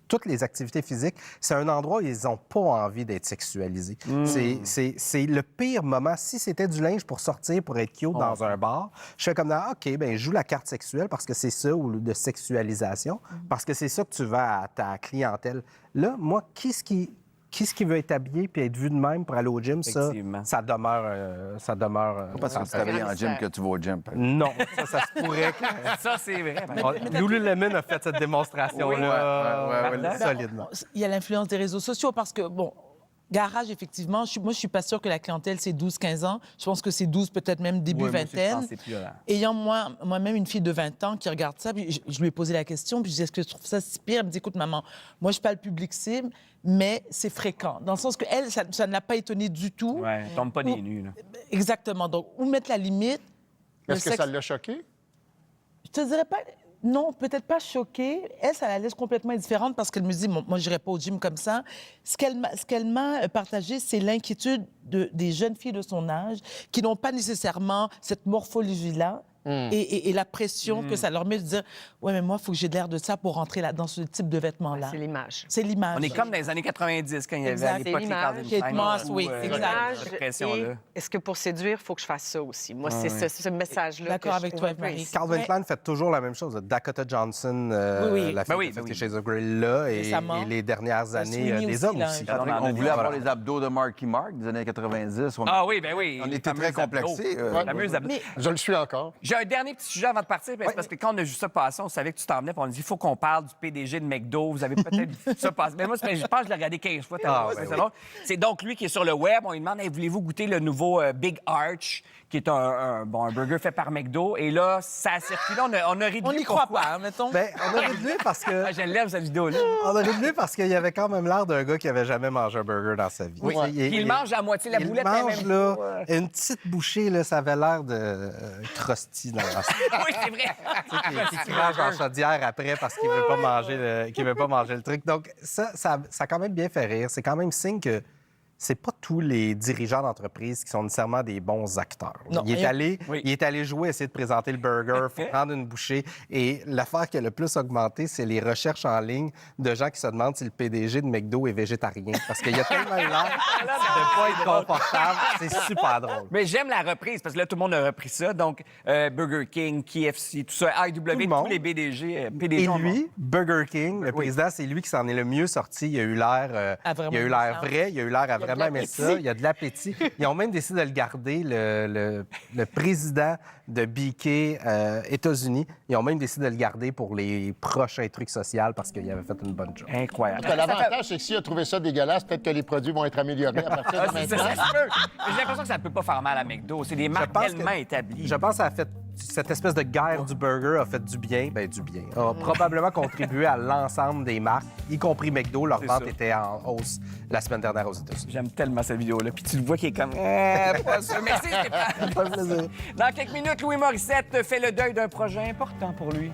toutes les activités physiques, c'est un endroit où ils n'ont pas envie d'être sexualisés. C'est le pire moment. Si c'était du linge pour sortir, pour être cute dans un bar, je fais comme dans, OK, ben je joue la carte sexuelle parce que c'est ça, ou de sexualisation, parce que c'est ça que tu vends à ta clientèle. Là, moi, qu'est-ce qui veut être habillé puis être vu de même pour aller au gym, Effectivement. ça demeure... Pas parce que tu travailles en gym que tu vas au gym. par exemple. Non, ça se pourrait que... Ça, c'est vrai. Ben, Lululemon a fait cette démonstration-là Oui, ouais. solidement. Il y a l'influence des réseaux sociaux parce que, bon, garage, effectivement, moi, je suis pas sûre que la clientèle, c'est 12-15 ans. Je pense que c'est 12, peut-être même début Oui, moi aussi, je vingtaine. pense que c'est plus violent. Ayant moi-même une fille de 20 ans qui regarde ça, puis je lui ai posé la question, puis je dis, est-ce que je trouve ça si pire? Elle me dit, écoute, maman, moi, je suis pas le public cible, mais c'est fréquent. Dans le sens que elle, ça ne l'a pas étonnée du tout. Ouais, tombe pas des nues, là. Exactement. Donc, où mettre la limite? Le Est-ce que sexe- ça l'a choqué? Je te dirais pas... Non, peut-être pas choquée. Elle, ça la laisse complètement indifférente parce qu'elle me dit, moi, je n'irai pas au gym comme ça. Ce qu'elle m'a partagé, c'est l'inquiétude des jeunes filles de son âge qui n'ont pas nécessairement cette morphologie-là. Et la pression que ça leur met de dire, ouais, mais moi, il faut que j'ai de l'air de ça pour rentrer là, dans ce type de vêtements-là. C'est l'image. C'est l'image. On est comme dans les années 90, quand il y avait Exact. à l'époque C'est les Calvin l'image. Klein. Kate Moss, oui, ou, exact. L'image cette pression-là. et est-ce que pour séduire, il faut que je fasse ça aussi? Moi, c'est ce message-là. D'accord que je avec trouve toi, un peu Marie. insidieux. Calvin Klein fait toujours la même chose. Dakota Johnson, Oui. la fille Ben oui, de ben 50 oui. Shades of Grey, là, et Récemment. les dernières années, Sweeney des aussi, hommes là, aussi. Pardon, On voulait avoir Voilà. les abdos de Marky Mark des années 90. Ah oui, ben oui. On les était très fameux abdos. complexés. La fameuse abdos. Mais Je le suis encore. J'ai un dernier petit sujet avant de partir, ben, c'est parce que quand on a vu ça passer, on savait que tu t'en venais, puis on a dit il faut qu'on parle du PDG de McDo. Vous avez peut-être vu ça passer. Mais moi, je pense que je l'ai regardé 15 fois. C'est drôle. C'est donc lui qui est sur le web. On lui demande hey, voulez-vous goûter le nouveau Big Arch, qui est un burger fait par McDo. Et là, ça a circulé. On a ri de on lui. n'y croit Pourquoi? pas, hein, mettons. Ben, on a ri de lui parce que... Ah, je l'aime, cette vidéo-là. On a ri de lui parce qu'il avait quand même l'air d'un gars qui avait jamais mangé un burger dans sa vie. Oui. Tu sais, Il mange à moitié la il boulette. mange, même là, fois. une petite bouchée, là, ça avait l'air de crusty dans la Oui, c'est vrai. qui mange en chaudière après parce qu'il veut pas manger le truc. Donc, ça a quand même bien fait rire. C'est quand même signe que c'est pas tous les dirigeants d'entreprise qui sont nécessairement des bons acteurs. Non, Il Oui. est allé jouer, essayer de présenter le burger, faut prendre une bouchée. Et l'affaire qui a le plus augmenté, c'est les recherches en ligne de gens qui se demandent si le PDG de McDo est végétarien. Parce qu'il y a tellement l'air de pas être confortable. C'est super drôle. Mais j'aime la reprise parce que là, tout le monde a repris ça. Donc, Burger King, KFC, tout ça, IW, le monde. tous les PDG Et ont- lui, Burger King, le président, c'est lui qui s'en est le mieux sorti. Il a eu l'air vraiment il a eu l'air vrai, il a eu l'air à vraiment aimer l'appétit. ça. Il y a de l'appétit. Ils ont même décidé de le garder, le président de BK États-Unis. Ils ont même décidé de le garder pour les prochains trucs sociaux parce qu'il avait fait une bonne job. Incroyable. L'avantage, c'est que s'il a trouvé ça dégueulasse, peut-être que les produits vont être améliorés à partir Ah, de c'est ça, maintenant. ça se peut. Mais j'ai l'impression que ça ne peut pas faire mal à McDo. C'est des marques pense tellement que- établies. Je pense que ça a fait cette espèce de guerre du burger a fait du bien. Ben, du bien. A probablement contribué à l'ensemble des marques, y compris McDo. Leur C'est vente ça. était en hausse la semaine dernière aux États-Unis. J'aime tellement cette vidéo-là. Puis tu le vois qui est comme... pas ça. Merci, Stéphane. Ça fait plaisir. Dans quelques minutes, Louis Morissette fait le deuil d'un projet important pour lui.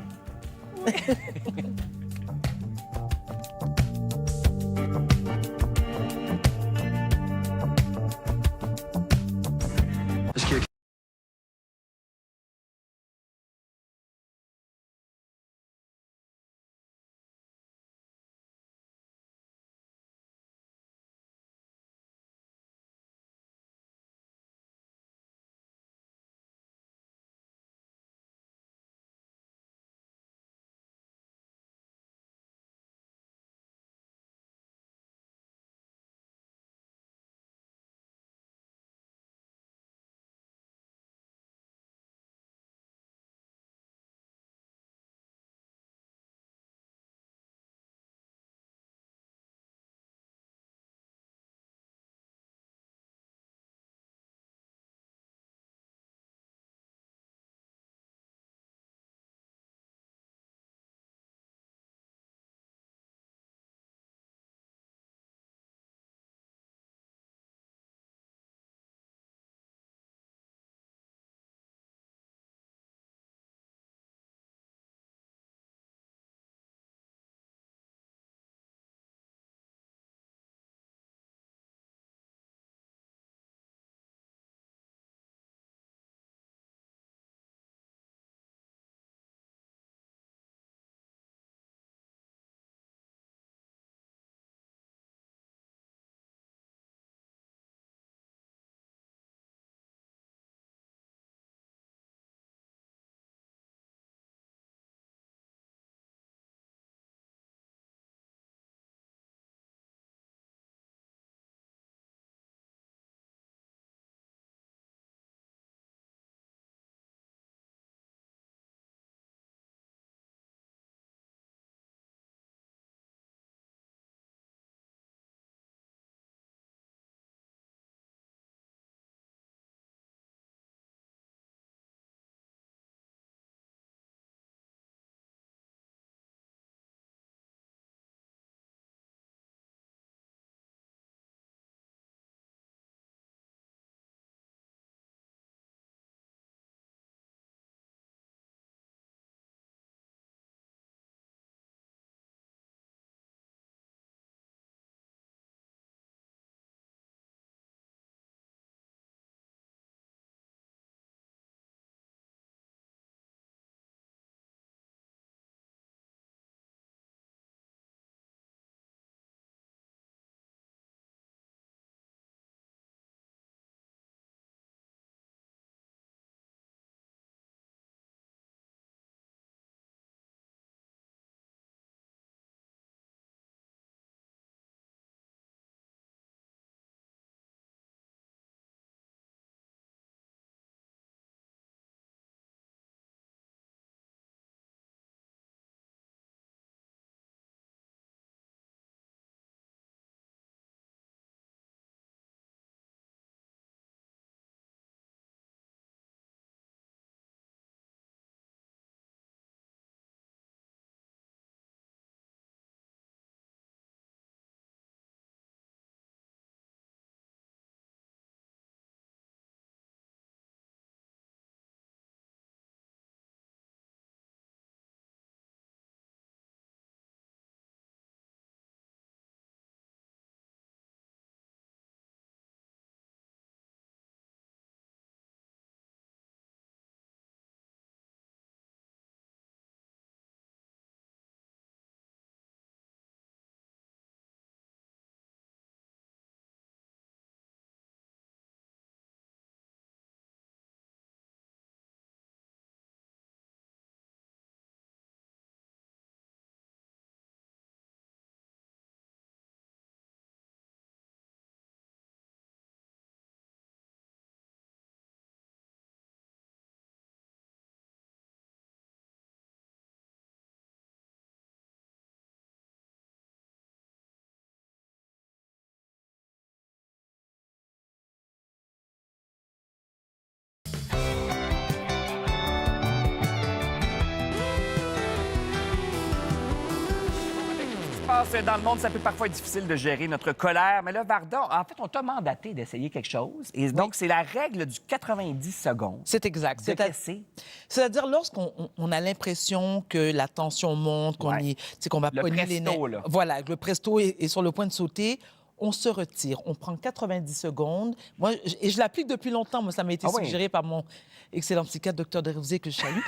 passe dans le monde, ça peut parfois être difficile de gérer notre colère. Mais là, Varda, en fait, on t'a mandaté d'essayer quelque chose. Et donc, c'est la règle du 90 secondes. C'est exact. De casser. C'est-à-dire, lorsqu'on a l'impression que la tension monte, qu'on Ouais. qu'on va Le pogner les presto, nerfs. là. Voilà, le presto est sur le point de sauter. On se retire. On prend 90 secondes. Moi, je l'applique depuis longtemps. Moi, ça m'a été Ah oui. suggéré par mon excellent psychiatre, Dr. Desrosiers, que je salue,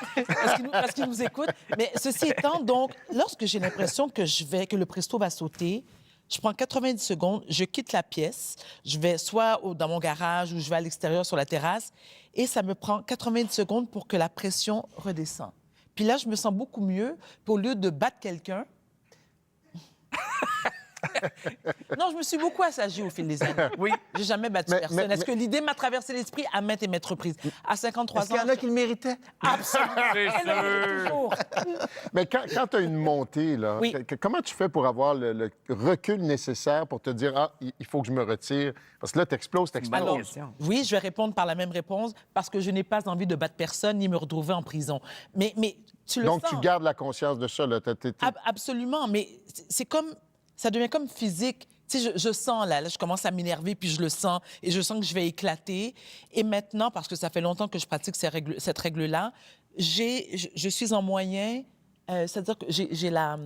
parce qu'il nous écoute. Mais ceci étant, donc, lorsque j'ai l'impression que le presto va sauter, je prends 90 secondes, je quitte la pièce, je vais soit dans mon garage ou je vais à l'extérieur sur la terrasse, et ça me prend 90 secondes pour que la pression redescende. Puis là, je me sens beaucoup mieux. Puis au lieu de battre quelqu'un... Non, je me suis beaucoup assagie au fil des années. Oui. J'ai jamais battu Mais- personne. mais- Est-ce que l'idée m'a traversé l'esprit à maintes et maintes reprises? À 53 ans... Est-ce qu'il y en a qui le méritaient? Absolument. C'est Elle le mérite sûr. toujours. Mais quand tu as une montée, là, Oui. comment tu fais pour avoir le recul nécessaire pour te dire, ah, il faut que je me retire? Parce que là, t'exploses. bonne Alors, question. oui, je vais répondre par la même réponse parce que je n'ai pas envie de battre personne ni me retrouver en prison. Mais tu le Donc, sens. tu gardes la conscience de ça. Là. Absolument, mais c'est comme... Ça devient comme physique. Tu sais, je sens, là, je commence à m'énerver, puis je le sens, et je sens que je vais éclater. Et maintenant, parce que ça fait longtemps que je pratique cette règle-là, je suis en moyen, c'est-à-dire que j'ai la...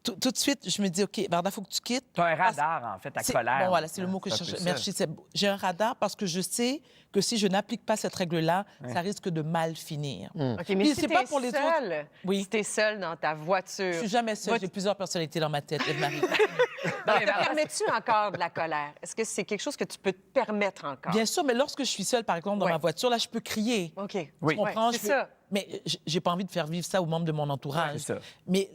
Tout de suite, je me dis, OK, Varda, il faut que tu quittes. Tu as un radar, en fait, à C'est- colère. Bon, voilà, c'est le mot que je C'est un peu cherchais. ça. Merci. J'ai un radar parce que je sais que si je n'applique pas cette règle-là, ça risque de mal finir. OK, mais Puis si c'est t'es pas pour les seul, Oui. si t'es seul dans ta voiture, Je suis jamais seule. Moi, J'ai plusieurs personnalités dans ma tête, Eve-Marie. te permets-tu encore de la colère? Est-ce que c'est quelque chose que tu peux te permettre encore? Bien sûr, mais lorsque je suis seule, par exemple, dans Ouais. ma voiture, là, je peux crier. OK. Oui. Tu comprends? Ouais, Je c'est peux- ça. Mais j'ai pas envie de faire vivre ça aux membres de mon entourage. Ouais, c'est ça. Mais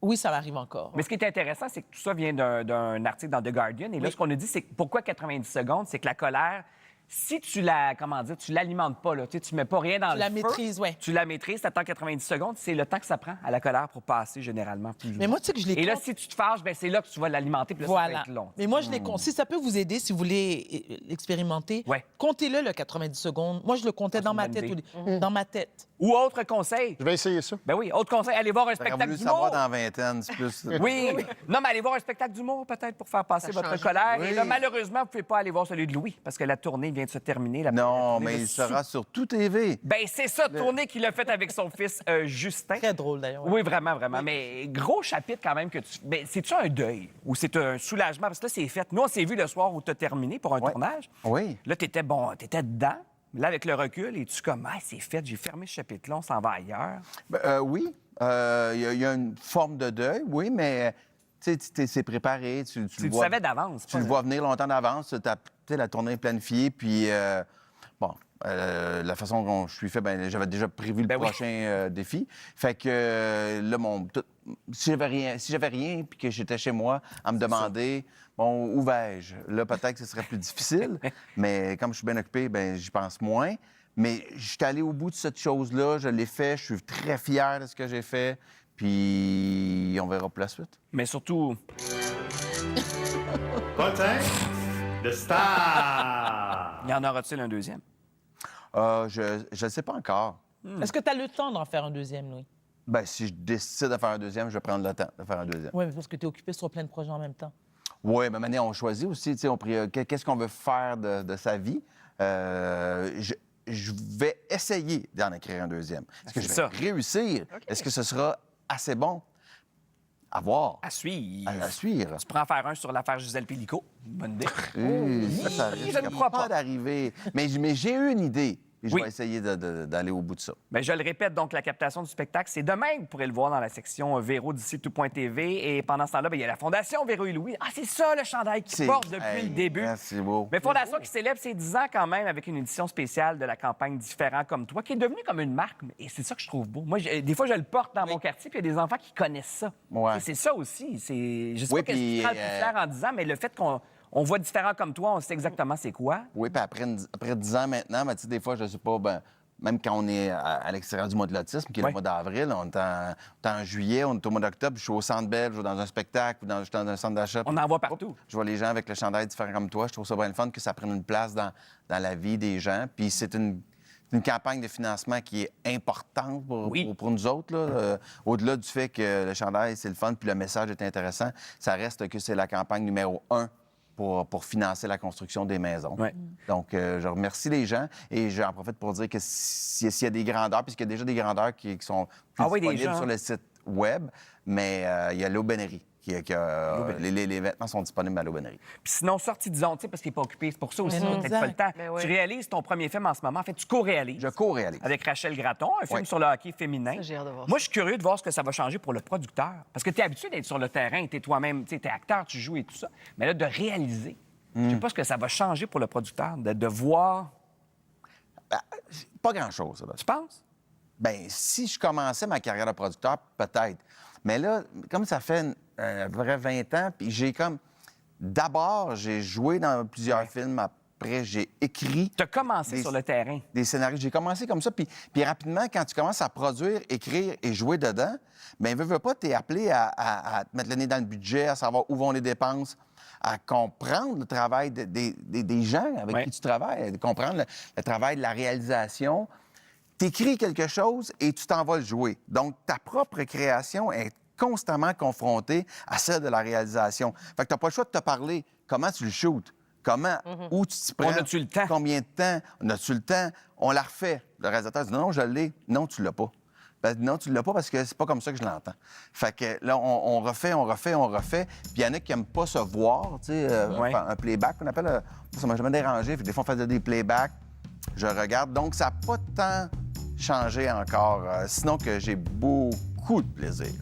oui, ça m'arrive encore. Mais ce qui est intéressant, c'est que tout ça vient d'un article dans The Guardian. Et là, Oui. ce qu'on a dit, c'est que pourquoi 90 secondes? C'est que la colère, si tu la, comment dire, tu l'alimentes pas, là, tu mets pas rien dans le la feu, maîtrises, ouais. tu la maîtrises, t'attends 90 secondes, c'est le temps que ça prend à la colère pour passer généralement plus Mais moi, tu sais que je l'ai Et là, compte- si tu te fâches, ben c'est là que tu vas l'alimenter, puis là, ça Voilà. peut être long. Mais moi, je l'ai compté. Si ça peut vous aider, si vous voulez l'expérimenter, Ouais. comptez-le, le 90 secondes. Moi, je le comptais dans c'est ma une tête. bonne idée. Dans ma tête. Ou autre conseil. Je vais essayer ça. Ben oui, autre conseil, allez voir un J'aurais spectacle voulu d'humour. savoir dans la vingtaine, c'est plus... Oui. Non, mais allez voir un spectacle d'humour, peut-être, pour faire passer votre change. colère. Oui. Et là, malheureusement, vous ne pouvez pas aller voir celui de Louis, parce que la tournée vient de se terminer. La Non, tournée mais de il sera sur tout TV. Ben, c'est ça, tournée qu'il a faite avec son fils Justin. Très drôle, d'ailleurs. ouais. Oui, vraiment, vraiment. Mais gros chapitre quand même que tu... Ben, c'est-tu un deuil ou c'est un soulagement? Parce que là, c'est fait. Nous, on s'est vu le soir où tu as terminé pour un Ouais. tournage. Oui. Là, t'étais dedans. Mais là, avec le recul, es-tu comme, ah, c'est fait, j'ai fermé ce chapitre-là, on s'en va ailleurs. Oui, il y a une forme de deuil, oui, mais tu sais, c'est préparé. Tu Tu le le vois, savais d'avance. tu le vois venir longtemps d'avance. Tu sais, la tournée est planifiée, puis bon, la façon dont je suis fait, ben, j'avais déjà prévu le Ben oui. prochain défi. Fait que là, si j'avais rien, puis que j'étais chez moi à me demander, bon, où vais-je? Là, peut-être que ce serait plus difficile, mais comme je suis bien occupé, ben, j'y pense moins. Mais je suis allé au bout de cette chose-là, je l'ai fait, je suis très fier de ce que j'ai fait, puis on verra pour la suite. Mais surtout, Potin de star. y en aura-t-il un deuxième? Je ne sais pas encore. Est-ce que tu as le temps d'en faire un deuxième, Louis? Ben, si je décide de faire un deuxième, je vais prendre le temps de faire un deuxième. Oui, parce que tu es occupé sur plein de projets en même temps. Oui, mais maintenant, on choisit aussi, tu sais, qu'est-ce qu'on veut faire de sa vie. Je vais essayer d'en écrire un deuxième. Est-ce que je vais C'est ça. réussir? Est-ce que ce sera assez bon? À voir. À suivre. À suivre. Tu pourras en faire un sur l'affaire Gisèle Pélico. Bonne idée. Ça je risque ne crois pas. d'arriver. Mais j'ai eu une idée. Et je Oui. vais essayer d'aller au bout de ça. Bien, je le répète, donc, la captation du spectacle, c'est demain. Vous pourrez le voir dans la section Véro d'ici tout.tv. Et pendant ce temps-là, bien, il y a la Fondation Véro et Louis. Ah, c'est ça, le chandail qui porte depuis Hey, le début. C'est beau. Mais Fondation qui célèbre ses 10 ans quand même avec une édition spéciale de la campagne Différents comme toi, qui est devenue comme une marque. Et c'est ça que je trouve beau. Moi, des fois, je le porte dans mon quartier, puis il y a des enfants qui connaissent ça. Ouais. Et c'est ça aussi. Je sais Oui, pas qu'est-ce qui puis, te rend le plus fier en 10 ans, mais le fait qu'on voit Différents comme toi, on sait exactement c'est quoi. Oui, puis après 10 ans maintenant, ben, tu sais, des fois, je sais pas, ben, même quand on est à l'extérieur du mois de l'autisme, qui est Oui. le mois d'avril, on est en juillet, on est au mois d'octobre, je suis au Centre Bell, je vais dans un spectacle, je suis dans un centre d'achat. On en voit partout. Je vois les gens avec le chandail différent comme toi. Je trouve ça bien le fun que ça prenne une place dans la vie des gens. Puis c'est une une campagne de financement qui est importante pour, Oui. pour nous autres. Là. Au-delà du fait que le chandail, c'est le fun puis le message est intéressant, ça reste que c'est la campagne numéro 1 pour financer la construction des maisons. Ouais. Donc, je remercie les gens et j'en profite pour dire que s'il y a des grandeurs, puisqu'il y a déjà des grandeurs qui sont plus Ah oui, des disponibles gens. sur le site Web, mais il y a l'aubainerie. Les vêtements sont disponibles à l'aubainerie. Puis sinon, sortie de zone, tu sais, parce qu'il n'est pas occupé. C'est pour ça aussi Mais qu'on non, n'a peut-être pas le temps. Ben oui. Tu réalises ton premier film en ce moment. En fait, tu co-réalises. Je co-réalise. Avec Rachel Gratton, un film Oui. sur le hockey féminin. Ça, j'ai hâte de voir Moi, je suis curieux de voir ce que ça va changer pour le producteur. Parce que tu es habitué d'être sur le terrain, tu es toi-même, tu es acteur, tu joues et tout ça. Mais là, de réaliser, je sais pas ce que ça va changer pour le producteur, de voir. Pas grand-chose, là. Tu penses? Bien, si je commençais ma carrière de producteur, peut-être. Mais là, comme ça fait à peu près 20 ans, puis j'ai comme... D'abord, j'ai joué dans plusieurs films. Après, j'ai écrit Tu as commencé Des- sur le terrain. des scénarios. J'ai commencé comme ça, puis rapidement, quand tu commences à produire, écrire et jouer dedans, bien, veux pas, t'es appelé à te mettre le nez dans le budget, à savoir où vont les dépenses, à comprendre le travail des gens avec Ouais. qui tu travailles, à comprendre le travail de la réalisation. T'écris quelque chose et tu t'en vas le jouer. Donc, ta propre création est constamment confrontée à celle de la réalisation. Fait que t'as pas le choix de te parler. Comment tu le shootes? Comment? Où tu t'y prends? On a-tu le temps? Combien de temps? On a-tu le temps? On la refait. Le réalisateur dit non, je l'ai. Non, tu l'as pas. Ben, non, tu l'as pas parce que c'est pas comme ça que je l'entends. Fait que là, on refait. Puis il y en a qui aiment pas se voir, tu sais, Ouais. faire un playback qu'on appelle. Ça m'a jamais dérangé. Fait que des fois, on faisait des playbacks. Je regarde. Donc, ça n'a pas tant changé encore. Sinon que j'ai beaucoup de plaisir.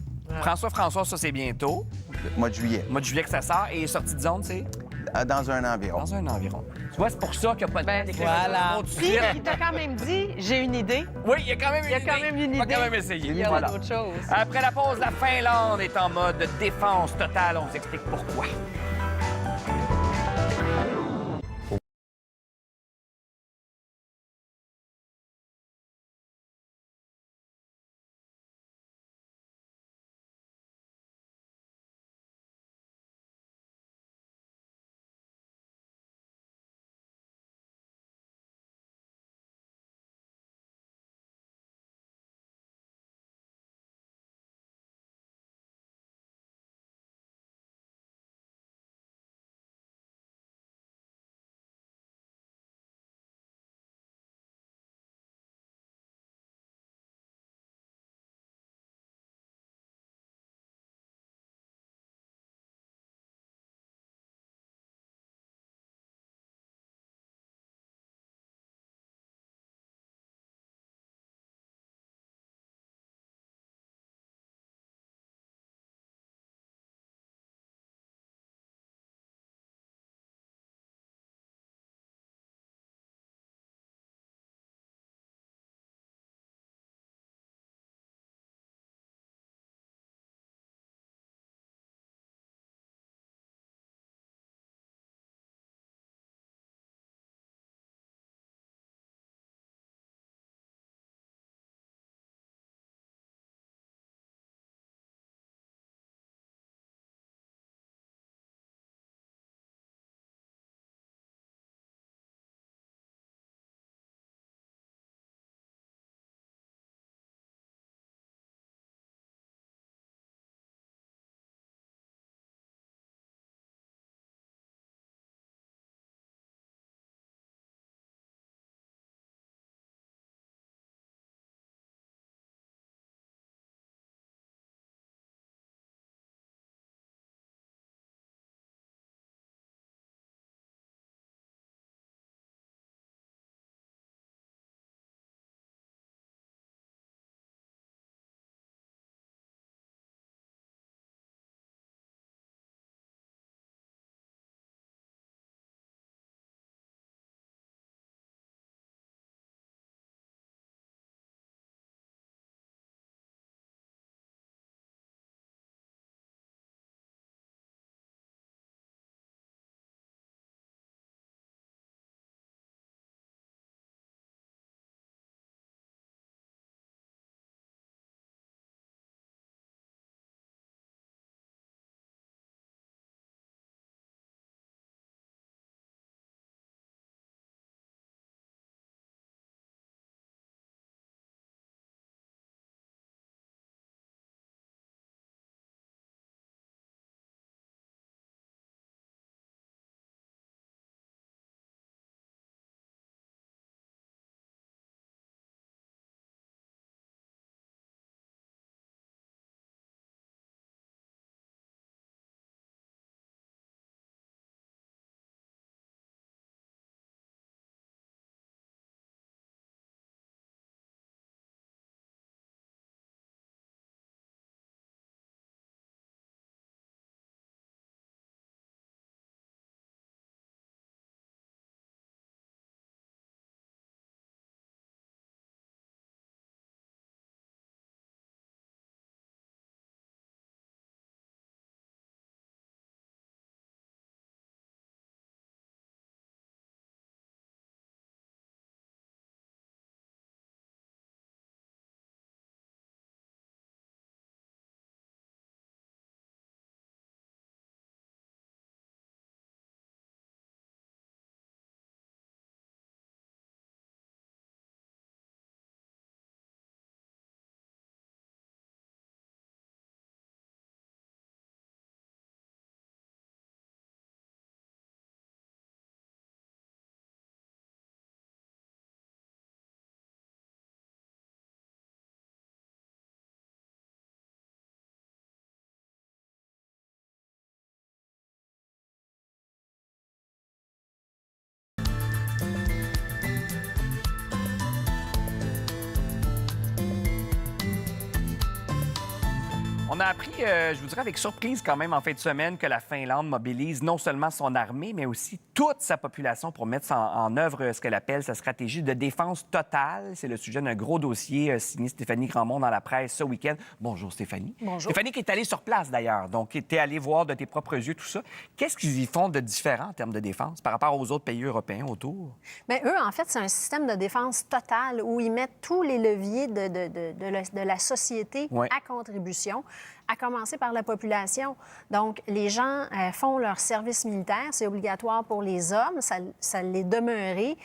François, ça, c'est bientôt. Le mois de juillet. Le mois de juillet que ça sort. Et sortie de zone, c'est Dans un environ. dans un environ. Tu vois, c'est pour ça qu'il n'y a pas de Ben, temps d'écrire voilà. un autre Puis, suite. il t'a quand même dit, j'ai une idée. Oui, il y a quand même une Il y a idée. quand même une On va idée. quand même essayer. Il y aura Voilà. d'autres choses. Après la pause, la Finlande est en mode défense totale. On vous explique pourquoi. On a appris, je vous dirais avec surprise quand même en fin de semaine, que la Finlande mobilise non seulement son armée, mais aussi toute sa population pour mettre en œuvre ce qu'elle appelle sa stratégie de défense totale. C'est le sujet d'un gros dossier signé Stéphanie Grandmont dans la presse ce week-end. Bonjour Stéphanie. Bonjour. Stéphanie qui est allée sur place d'ailleurs, donc tu es allée voir de tes propres yeux tout ça. Qu'est-ce qu'ils y font de différent en termes de défense par rapport aux autres pays européens autour? Bien, eux, en fait, c'est un système de défense totale où ils mettent tous les leviers de la société Ouais. à contribution, à commencer par la population. Donc, les gens font leur service militaire. C'est obligatoire pour les hommes. Ça l'est demeuré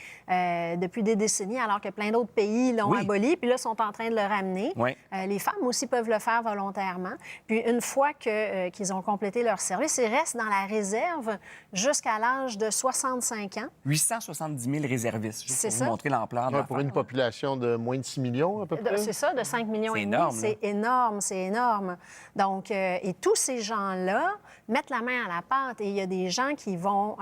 depuis des décennies, alors que plein d'autres pays l'ont Oui. aboli, puis là, sont en train de le ramener. Oui. Les femmes aussi peuvent le faire volontairement. Puis, une fois qu'ils ont complété leur service, ils restent dans la réserve jusqu'à l'âge de 65 ans. 870 000 réservistes, juste C'est pour ça. vous montrer l'ampleur de Ouais, pour une l'affaire. population de moins de 6 millions, à peu près. C'est ça, de 5 millions C'est et demi. énorme, là. C'est énorme, c'est énorme. Donc, et tous ces gens-là mettent la main à la pâte. Et il y a des gens qui vont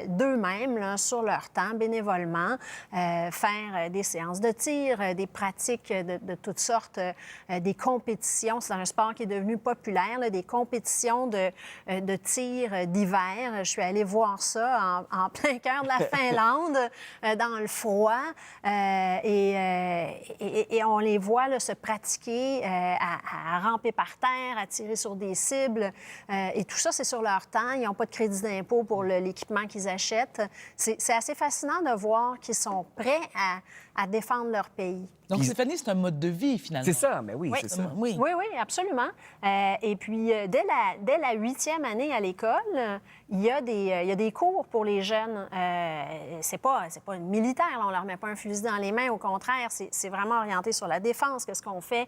d'eux-mêmes, là, sur leur temps, bénévolement, faire des séances de tir, des pratiques de toutes sortes, des compétitions. C'est un sport qui est devenu populaire, là, des compétitions de tir d'hiver. Je suis allée voir ça en plein cœur de la Finlande, dans le froid. Et on les voit là, se pratiquer à ramper par terre, à tirer sur des cibles. Et tout ça, c'est sur leur temps. Ils n'ont pas de crédit d'impôt pour l'équipement qu'ils achètent. C'est assez fascinant de voir qu'ils sont prêts à défendre leur pays. Donc, Stéphanie, c'est un mode de vie, finalement. C'est ça, mais oui, Oui. c'est ça. Oui. Oui, oui, absolument. Et puis, dès la 8e année à l'école, il y a des cours pour les jeunes. C'est pas militaire, là. On leur met pas un fusil dans les mains. Au contraire, c'est vraiment orienté sur la défense, qu'est-ce qu'on fait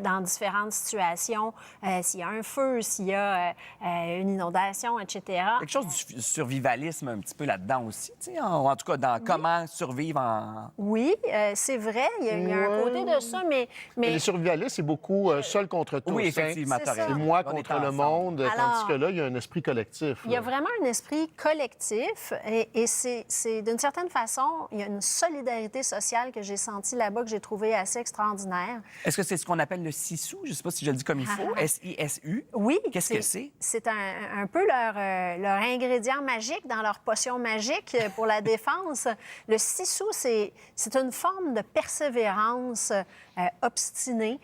dans différentes situations. S'il y a un feu, s'il y a une inondation, etc. Quelque chose du survivalisme un petit peu là-dedans aussi, tu sais, en tout cas dans comment survivre en... Oui, c'est vrai. Il y a un côté de ça, mais Les survivalistes, c'est beaucoup seul contre tous. Oui, hein. effectivement, c'est t'as ça. raison. C'est moi On est contre le ensemble. monde, tandis Alors, que là, il y a un esprit collectif. il y a là. vraiment un esprit collectif et c'est d'une certaine façon, il y a une solidarité sociale que j'ai sentie là-bas, que j'ai trouvée assez extraordinaire. Est-ce que c'est ce qu'on appelle le SISU? Je ne sais pas si je le dis comme il faut. S-I-S-U? Oui. Qu'est-ce que c'est? C'est un peu leur ingrédient magique dans leur potion magique pour la défense. Le sissou, c'est une forme de persévérance obstinée.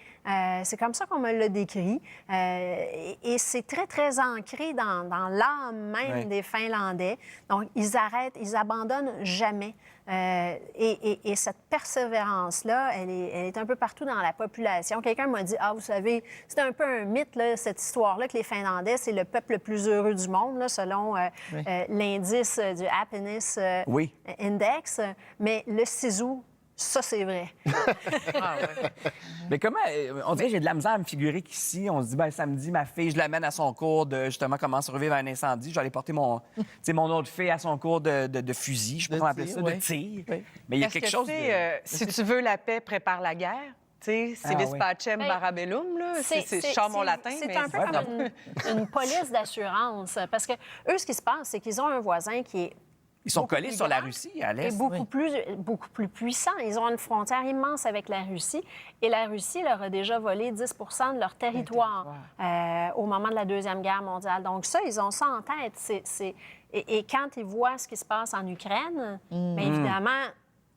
C'est comme ça qu'on me l'a décrit. Et c'est très, très ancré dans l'âme même Ouais. des Finlandais. Donc, ils arrêtent, ils abandonnent jamais. Et cette persévérance-là, elle est un peu partout dans la population. Quelqu'un m'a dit, vous savez, c'est un peu un mythe, là, cette histoire-là, que les Finlandais, c'est le peuple le plus heureux du monde, là, selon l'indice du Happiness Oui. Index. Mais le sisou, ça, c'est vrai. Mais comment... on dirait que j'ai de la misère à me figurer qu'ici, on se dit, ben samedi, ma fille, je l'amène à son cours de, justement, comment survivre à un incendie. Je vais aller porter mon autre fille à son cours de fusil. Je sais pas De comment appeler tir, ça, oui. de tir. Oui. Mais il y a Parce quelque que, chose tu de... sais, si tu veux la paix, prépare la guerre. Tu sais, civis oui. pacem Ben, barabellum, là. C'est je sors mon latin, C'est mais... un peu comme une police d'assurance. Parce que eux, ce qui se passe, c'est qu'ils ont un voisin qui est Ils sont beaucoup collés plus sur la grand Russie, à et l'est. beaucoup plus puissant. Ils ont une frontière immense avec la Russie. Et la Russie leur a déjà volé 10 de leur territoire au moment de la Deuxième Guerre mondiale. Donc ça, ils ont ça en tête. Et quand ils voient ce qui se passe en Ukraine, bien évidemment,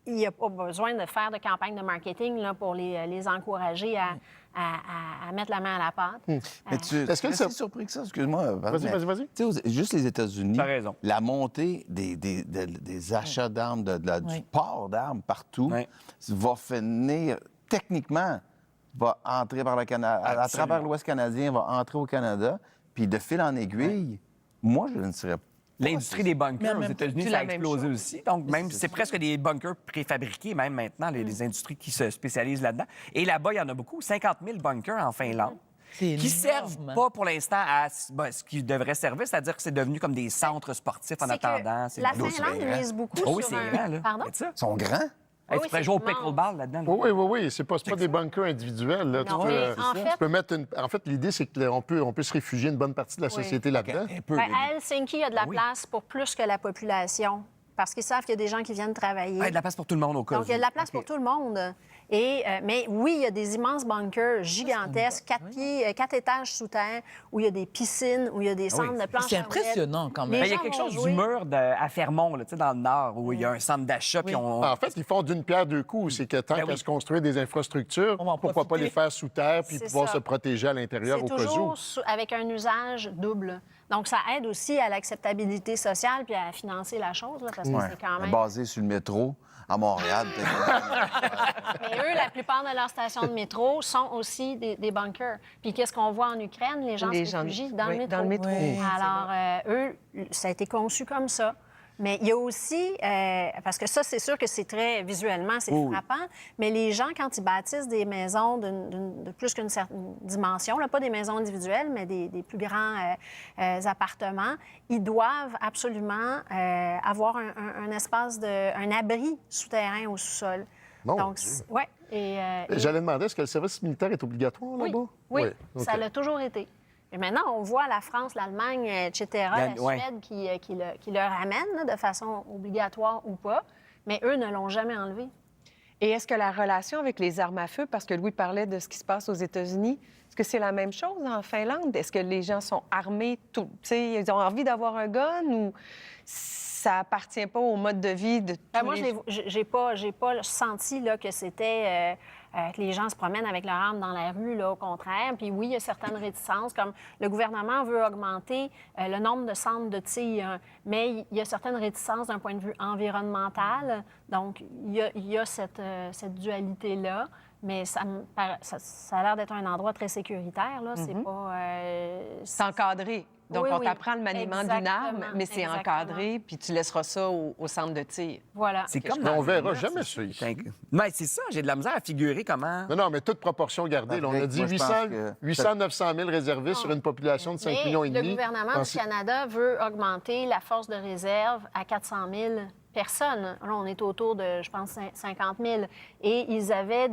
il n'y a pas besoin de faire de campagne de marketing là, pour les encourager à mettre la main à la pâte. Mais tu Est-ce que es ça- assez surpris que ça? Excuse-moi. Vas-y, mais, vas-y. tu sais, juste les États-Unis, T'as raison. la montée des achats d'armes, du Oui. port d'armes partout, Oui. va finir, techniquement, va entrer par le Canada, à Absolument. travers l'Ouest canadien, va entrer au Canada, puis de fil en aiguille, moi, je ne serais pas. L'industrie des Mais bunkers en aux même États-Unis, c'est ça a la même explosé chose. aussi. Donc, même, c'est presque des bunkers préfabriqués, même maintenant, les industries qui se spécialisent là-dedans. Et là-bas, il y en a beaucoup, 50 000 bunkers en Finlande, C'est qui énorme. servent pas pour l'instant à ce qu'ils devraient servir, c'est-à-dire que c'est devenu comme des centres sportifs en C'est que attendant. la l'eau, c'est Finlande bien grand. mise beaucoup Oh oui, sur c'est un... grand, là. Pardon? Faites ça. Ils sont grands. Hey, oui, tu pourrais c'est jouer au immense. pickleball là-dedans. là. Oui. C'est pas des bunkers individuels. Là. Non, mais en fait- tu peux mettre En fait, l'idée, c'est qu'on peut se réfugier une bonne partie de la société là-dedans. Un peu. Ben, à Helsinki, il y a de la oui. place pour plus que la population parce qu'ils savent qu'il y a des gens qui viennent travailler. Ouais, de la place pour tout le monde au cas Donc, il y a de la place OK. pour tout le monde. Mais oui, il y a des immenses bunkers gigantesques, 4 étages sous terre, où il y a des piscines, où il y a des centres de planches C'est à roulettes. impressionnant quand Les même. Mais il y a gens quelque vont chose jouer. du mur à Fermont, là, tu sais, dans le nord, où il y a un centre d'achat. Puis on... En fait, ils font d'une pierre deux coups. C'est que tant Ben qu'à oui. se construire des infrastructures, On va en pourquoi pas profiter. les faire sous terre puis C'est pouvoir ça. se protéger à l'intérieur C'est au cas où? toujours avec un usage double. Donc, ça aide aussi à l'acceptabilité sociale puis à financer la chose, là, parce que Ouais. c'est quand même... Basé sur le métro à Montréal. Mais eux, la plupart de leurs stations de métro sont aussi des bunkers. Puis qu'est-ce qu'on voit en Ukraine? Les gens Les se gens- réfugient dans le oui, métro. dans le métro. Oui. Alors, eux, ça a été conçu comme ça. Mais il y a aussi, parce que ça, c'est sûr que c'est très visuellement, c'est Oui. frappant, mais les gens, quand ils bâtissent des maisons de plus qu'une certaine dimension, là, pas des maisons individuelles, mais des plus grands appartements, ils doivent absolument avoir un espace, un abri souterrain au sous-sol. Mon Donc, Dieu. ouais. Et J'allais demander, est-ce que le service militaire est obligatoire oui, là-bas? oui, OK. ça l'a toujours été. Et maintenant, on voit la France, l'Allemagne, etc., la Ouais. Suède qui le ramène là, de façon obligatoire ou pas, mais eux ne l'ont jamais enlevé. Et est-ce que la relation avec les armes à feu, parce que Louis parlait de ce qui se passe aux États-Unis, est-ce que c'est la même chose en Finlande? Est-ce que les gens sont armés, tu sais, ils ont envie d'avoir un gun ou ça appartient pas au mode de vie de tous Moi, les... j'ai pas senti là, que c'était que les gens se promènent avec leurs armes dans la rue, là, au contraire. Puis oui, il y a certaines réticences, comme le gouvernement veut augmenter le nombre de centres de tir, mais il y a certaines réticences d'un point de vue environnemental. Donc, il y a cette dualité-là. Mais ça a l'air d'être un endroit très sécuritaire, là. C'est pas... C'est encadré. Donc, Oui, on oui. t'apprend le maniement d'une arme, Exactement, mais c'est exactement. encadré, puis tu laisseras ça au centre de tir. Voilà. C'est comme Mais on dans- verra jamais ça ici. Mais c'est ça, j'ai de la misère à figurer comment... Non, mais toute proportion gardée. Là, on a Patrick, dit moi, je 800, pense que- 800 900 000 réservistes sur une population de 5 Mais millions et le demi. gouvernement Pensez- du Canada veut augmenter la force de réserve à 400 000 personnes. Là, on est autour de, je pense, 50 000. Et ils avaient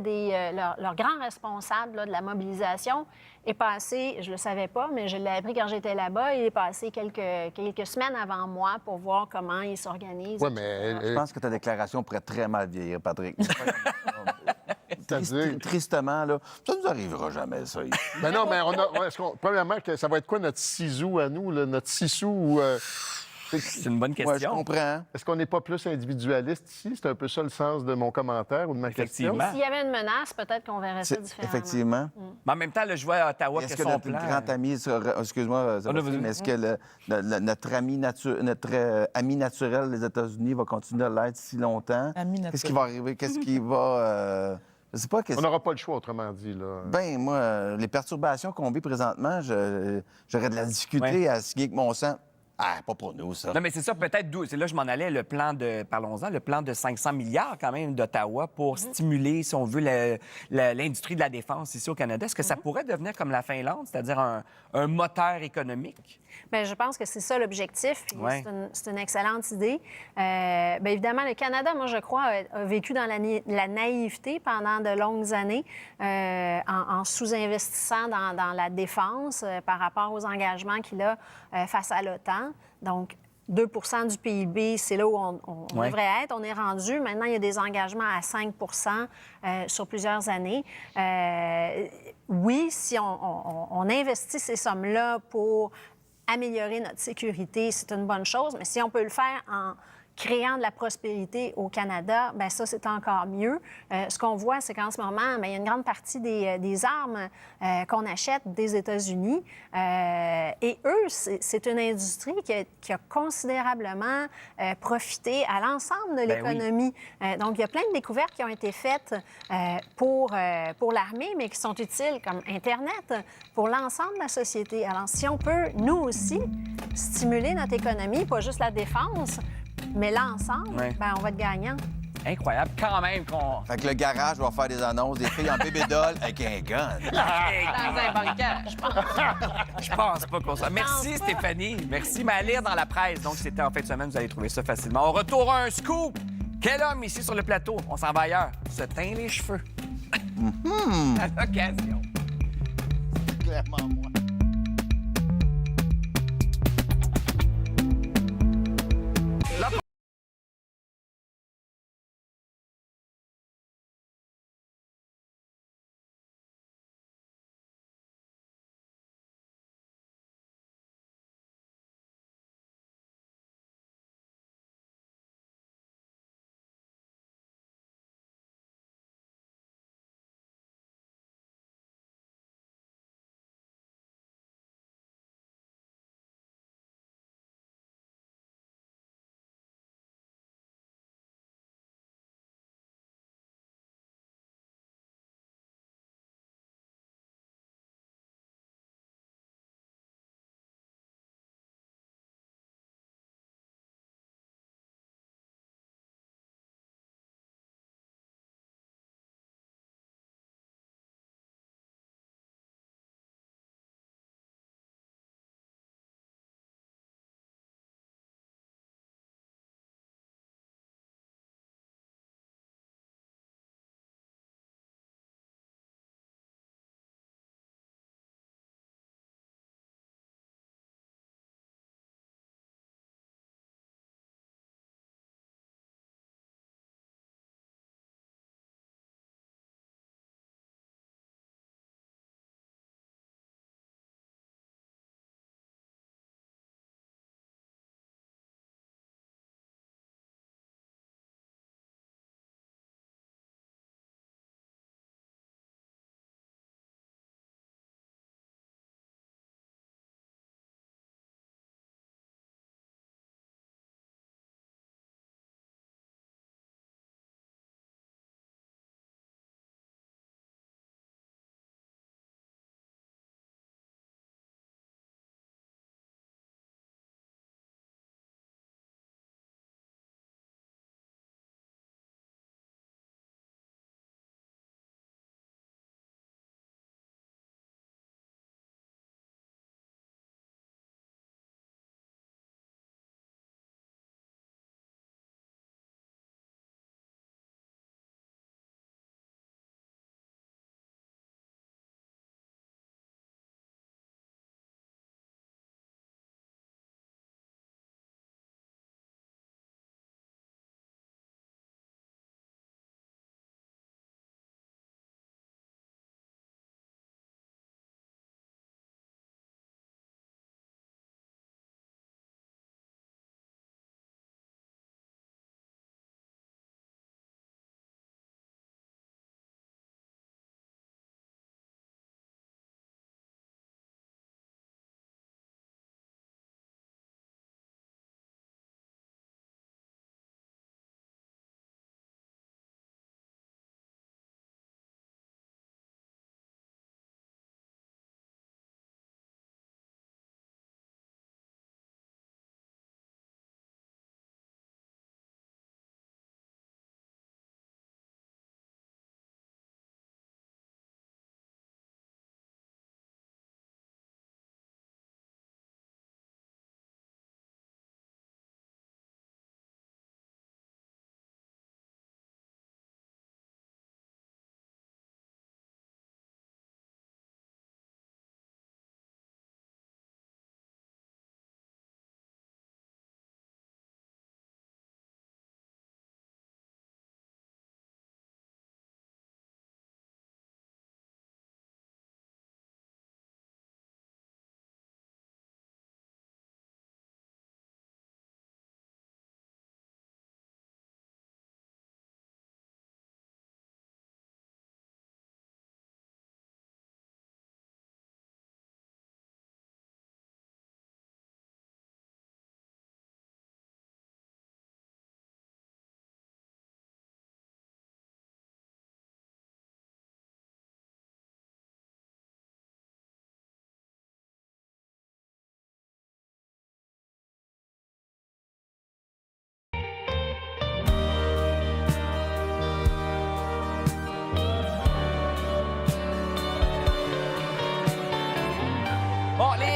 leur grand responsable là, de la mobilisation est passé, je ne le savais pas, mais je l'ai appris quand j'étais là-bas, il est passé quelques semaines avant moi pour voir comment ils s'organisent. Oui, mais Je pense que ta déclaration pourrait très mal vieillir, Patrick. c'est-à-dire... Tristement, là, ça nous arrivera jamais, ça. ici. Mais non, mais premièrement, ça va être quoi notre sisou à nous, là, notre sissou? Ou, C'est une bonne Ouais, je question. comprends. est-ce qu'on n'est pas plus individualiste ici? C'est un peu ça le sens de mon commentaire ou de ma question. Effectivement. S'il y avait une menace, peut-être qu'on verrait ça différemment. Effectivement. Mais en même temps, là, je vois à Ottawa Est-ce que que son notre plan... grand ami, excuse-moi, Sébastien, vas-y. mais est-ce que notre ami naturel des États-Unis va continuer à l'être si longtemps? Ami Qu'est-ce qui va arriver? Qu'est-ce qui va... Je sais pas. On n'aura pas le choix, autrement dit. Là. Ben, moi, les perturbations qu'on vit présentement, j'aurais de la difficulté Ouais. à signer avec mon sang. Ah, pas pour nous, ça. Non, mais c'est ça, peut-être d'où. C'est là que je m'en allais, le plan de, parlons-en, le plan de 500 milliards quand même d'Ottawa pour stimuler, si on veut, l'industrie de la défense ici au Canada. Est-ce que ça pourrait devenir comme la Finlande, c'est-à-dire un moteur économique? Bien, je pense que c'est ça l'objectif. puis Ouais. c'est une excellente idée. Bien, évidemment, le Canada, moi, je crois, a vécu dans la naïveté pendant de longues années en sous-investissant dans la défense par rapport aux engagements qu'il a face à l'OTAN. Donc, 2 du PIB, c'est là où on Ouais. devrait être. On est rendu. Maintenant, il y a des engagements à 5 sur plusieurs années. Oui, si on investit ces sommes-là pour améliorer notre sécurité, c'est une bonne chose, mais si on peut le faire en créant de la prospérité au Canada, bien ça, c'est encore mieux. Ce qu'on voit, c'est qu'en ce moment, bien, il y a une grande partie des armes qu'on achète des États-Unis. Et eux, c'est une industrie qui a considérablement profité à l'ensemble de Ben oui. l'économie. Donc, il y a plein de découvertes qui ont été faites pour l'armée, mais qui sont utiles, comme Internet, pour l'ensemble de la société. Alors, si on peut, nous aussi, stimuler notre économie, pas juste la défense, mais l'ensemble, Ouais. ben, on va être gagnant. Incroyable, quand même qu'on... Fait que le garage va faire des annonces, des filles en bébé-doll avec un gun. Dans un bunker, je pense. Je pense pas qu'on soit. Merci, Stéphanie. Merci. Mais à lire dans la presse. Donc, c'était en fin de semaine, vous allez trouver ça facilement. On retourne à un scoop. Quel homme ici sur le plateau? On s'en va ailleurs. Se teint les cheveux. À l'occasion. Clairement, moi.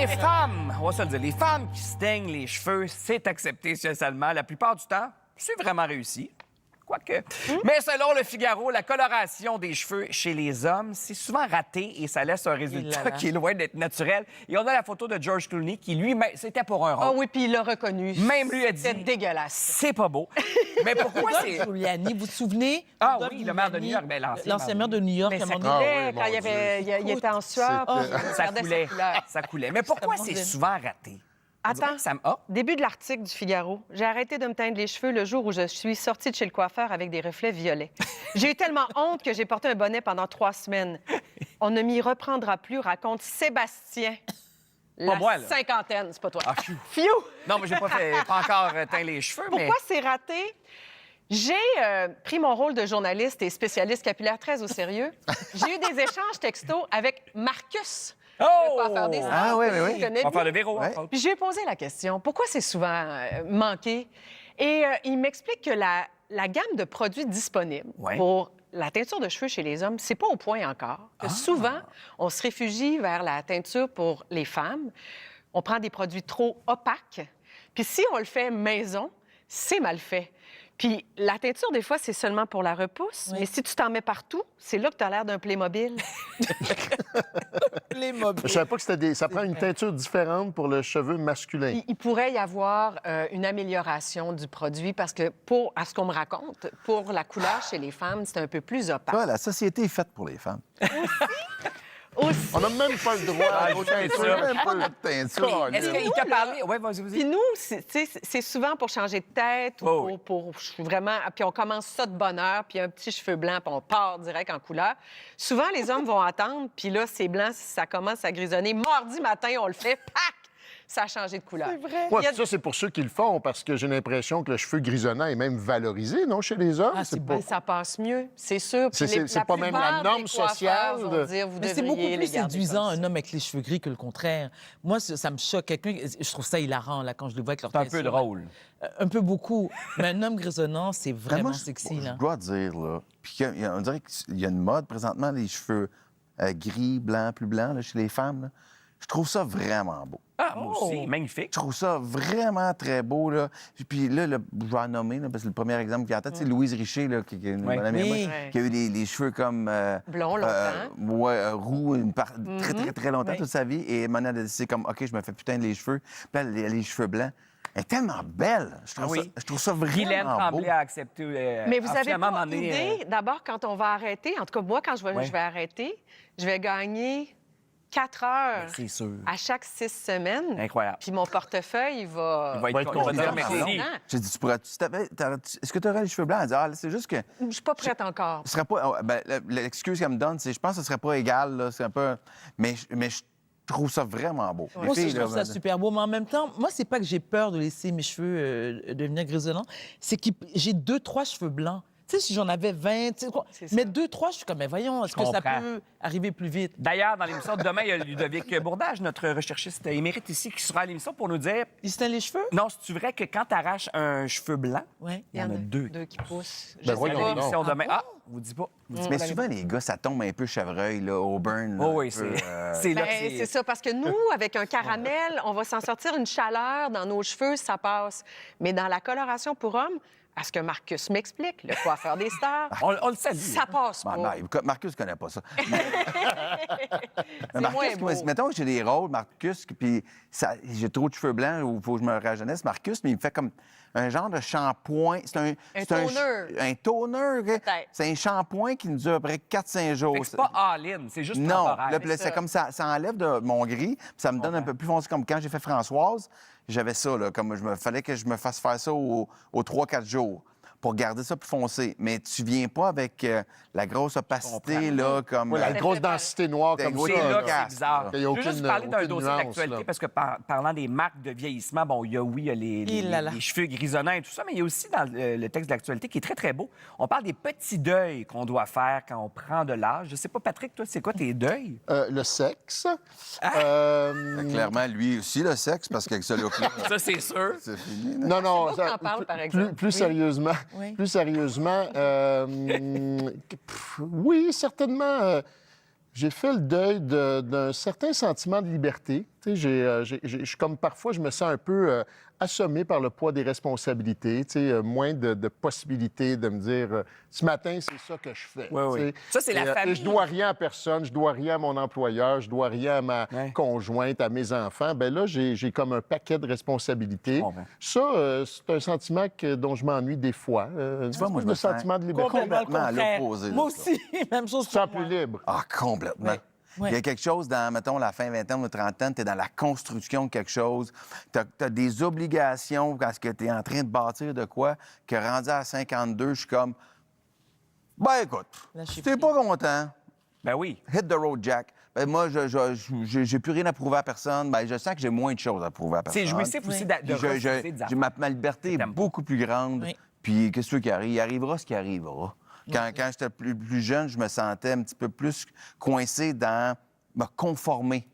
les femmes, on va se le dire, les femmes qui se teignent les cheveux, c'est accepté socialement. La plupart du temps, c'est vraiment réussi. Quoique. Mais selon le Figaro, la coloration des cheveux chez les hommes, c'est souvent raté et ça laisse un résultat qui est loin d'être naturel. Et on a la photo de George Clooney qui, lui, c'était pour un rôle. Ah oui, puis il l'a reconnu. Même lui a dit... C'est dégueulasse. C'est pas beau. Mais pourquoi c'est... Giuliani, vous vous souvenez? Ah Rudolph oui, le maire de Giuliani, New York, ben, l'ancien maire de New York, Mais à un ça moment donné. coulait oui, quand mon il était en sueur. puis il Ça regardait coulait. sa couleur. Ça coulait. Mais pourquoi c'est souvent raté? On dirait Attends, que ça me- Ah! début de l'article du Figaro. J'ai arrêté de me teindre les cheveux le jour où je suis sortie de chez le coiffeur avec des reflets violets. J'ai eu tellement honte que j'ai porté un bonnet pendant 3 semaines. On ne m'y reprendra plus, raconte Sébastien. La moi, là. cinquantaine, c'est pas toi. Ah, pfiou. Fiou! Non, mais j'ai pas encore teint les cheveux, mais... Pourquoi c'est raté? J'ai pris mon rôle de journaliste et spécialiste capillaire très au sérieux. J'ai eu des échanges textos avec Marcus, Oh! le coiffeur des stars. Ah oui, oui, oui. que tu connais On va faire bien. le Véro. Ouais. entre autres. Puis je lui ai posé la question, pourquoi c'est souvent manqué? Et il m'explique que la gamme de produits disponibles Ouais. pour la teinture de cheveux chez les hommes, c'est pas au point encore. Que souvent, on se réfugie vers la teinture pour les femmes. On prend des produits trop opaques. Puis si on le fait maison, c'est mal fait. Puis la teinture, des fois, c'est seulement pour la repousse. Oui. Mais si tu t'en mets partout, c'est là que tu as l'air d'un Playmobil. Les mobiles. Je savais pas que ça prend une teinture différente pour le cheveu masculin. Il pourrait y avoir une amélioration du produit parce que, à ce qu'on me raconte, pour la couleur chez les femmes, c'est un peu plus opaque. Ah, la société est faite pour les femmes. Aussi. On n'a même pas le droit à nos teintures. On n'a même pas notre teinture. Est-ce qu'il t'a parlé? Oui, vas-y, Puis vas-y. nous, c'est souvent pour changer de tête ou Oh, oui. pour vraiment... Puis on commence ça de bonne heure, puis un petit cheveu blanc, puis on part direct en couleur. Souvent, les hommes vont attendre, puis là, c'est blanc, ça commence à grisonner. Mardi matin, on le fait, pac! Ça a changé de couleur. C'est vrai. Ouais, puis ça, c'est pour ceux qui le font, parce que j'ai l'impression que le cheveu grisonnant est même valorisé, non, chez les hommes? Ah, c'est pas... beau. Ça passe mieux, c'est sûr. Puis C'est pas même la plupart norme des coiffeurs sociale vont de- dire, vous Mais c'est beaucoup devriez les plus garder séduisant, comme ça. un homme avec les cheveux gris, que le contraire. Moi, ça me choque. Quelqu'un, je trouve ça hilarant, là, quand je le vois avec leur C'est un peu teinture. drôle. Un peu beaucoup. Mais un homme grisonnant, c'est Ben, vraiment moi, sexy, je là. dois dire, là, puis on dirait qu'il y a une mode présentement, les cheveux gris, blancs, plus blancs, là, chez les femmes. Là. Je trouve ça vraiment beau. Ah, moi aussi, magnifique. Je trouve ça vraiment très beau. Là. Puis là, je vais en nommer, là, parce que le premier exemple qui est en tête, c'est Louise Richer, là, qui est une Oui. bonne amie à moi, Oui. qui a eu les cheveux comme... Blond longtemps. roux, très, très, très longtemps, Oui. toute sa vie. Et maintenant, elle a décidé comme, OK, je me fais putain de les cheveux. Puis là, elle a les cheveux blancs. Elle est tellement belle. Je trouve, Ah oui. je trouve ça Guylaine vraiment beau. Tremblay a accepté. Mais vous a avez finalement pas demandé, idée, d'abord, quand on va arrêter, en tout cas, moi, quand je Ouais. vais arrêter, je vais gagner 4 heures C'est sûr. à chaque 6 semaines. Incroyable. Puis mon portefeuille, il va... Il va être content. dire merci. J'ai dit, est-ce que tu aurais les cheveux blancs? Elle dit, ah, c'est juste que Je suis pas prête encore. ce serait pas. Ben, l'excuse qu'elle me donne, c'est je pense que ce serait pas égal, là. C'est un peu. Mais je trouve ça vraiment beau. Les Moi aussi, filles, je trouve là, ça super beau. Mais en même temps, moi, c'est pas que j'ai peur de laisser mes cheveux devenir grisonnants. C'est que j'ai 2-3 cheveux blancs. Tu sais, si j'en avais 20, tu sais quoi. C'est ça. Mais 2-3, je suis comme, mais voyons, est-ce que ça comprends. peut arriver plus vite? D'ailleurs, dans l'émission de demain, il y a Ludovic Bourdage, notre recherchiste émérite ici, qui sera à l'émission pour nous dire Il se teint les cheveux? non, c'est-tu vrai que quand tu arraches un cheveu blanc, Oui. il y en a deux. Deux qui poussent. Ben Je sais voyons À pas. donc. l'émission Ah demain. bon? Ah, vous dites pas. Vous dites Mais pas. souvent, les gars, ça tombe un peu chevreuil, là, Auburn. Oh oui, un peu, c'est là que Ben, c'est ça, parce que nous, avec un caramel, on va s'en sortir une chaleur dans nos cheveux, ça passe. Mais dans la coloration pour hommes, à ce que Marcus m'explique, le coiffeur des stars, On le salue. ça passe pas. Marcus ne connaît pas ça. C'est moins beau. Mettons que j'ai des rôles, Marcus, puis j'ai trop de cheveux blancs ou il faut que je me rajeunisse, Marcus, mais il me fait comme un genre de shampoing. C'est toner. Un toner. OK? Peut-être. C'est un shampoing qui nous dure à peu près 4-5 jours. Fait que c'est pas all-in, c'est juste Non, temporaire. là, puis là, C'est c'est ça. comme ça enlève de mon gris, puis ça me donne un peu plus foncé. Comme quand j'ai fait Françoise, j'avais ça, là, comme fallait que je me fasse faire ça aux 3-4 jours pour garder ça plus foncé. Mais tu viens pas avec la grosse opacité, là, comme... Ouais, la grosse densité noire comme Oui, C'est ça. là là, que c'est bizarre. Il y a Je veux juste aucune- parler d'un aucune dossier nuance, d'actualité là. parce que parlant des marques de vieillissement, bon, il y a les cheveux grisonnants et tout ça, mais il y a aussi dans le texte de l'actualité qui est très, très beau. On parle des petits deuils qu'on doit faire quand on prend de l'âge. Je sais pas, Patrick, toi, c'est quoi tes deuils? Le sexe. Clairement, lui aussi, le sexe, parce qu'avec ce look-là, Ça, c'est sûr. c'est fini. là. Non, non. beau que t'en parles, par exemple. Plus sérieusement, Oui. oui, certainement. J'ai fait le deuil d'un certain sentiment de liberté. Tu sais, comme parfois, je me sens un peu assommé par le poids des responsabilités. Tu sais, moins de possibilités de me dire ce matin, c'est ça que je fais. Oui, oui. Tu sais. Ça, c'est la famille. Et je dois rien à personne, je dois rien à mon employeur, je dois rien à ma conjointe, à mes enfants. Ben là, j'ai comme un paquet de responsabilités. Ça, c'est un sentiment dont je m'ennuie des fois. Tu vois, moi, je me sens sentiment de liberté. complètement à contraire. l'opposé de Moi ça. aussi, même chose Tu te pour sens plus moi. libre. Ah, complètement. Ouais. Ouais. Il y a quelque chose dans, mettons, la fin vingtaine ou trentaine, tu es dans la construction de quelque chose. Tu as des obligations parce que tu es en train de bâtir de quoi, que rendu à 52, je suis comme, ben écoute, Lâcher si t'es pas content, Ben oui. hit the road, Jack. Ben moi, j'ai plus rien à prouver à personne. Ben je sens que j'ai moins de choses à prouver à personne. C'est jouissif aussi de Puis refuser des affaires. ma liberté est T'aimes pas. beaucoup plus grande. Oui. Puis qu'est-ce qui arrive? Il arrivera ce qui arrivera. Quand j'étais plus jeune, je me sentais un petit peu plus coincé dans me conformer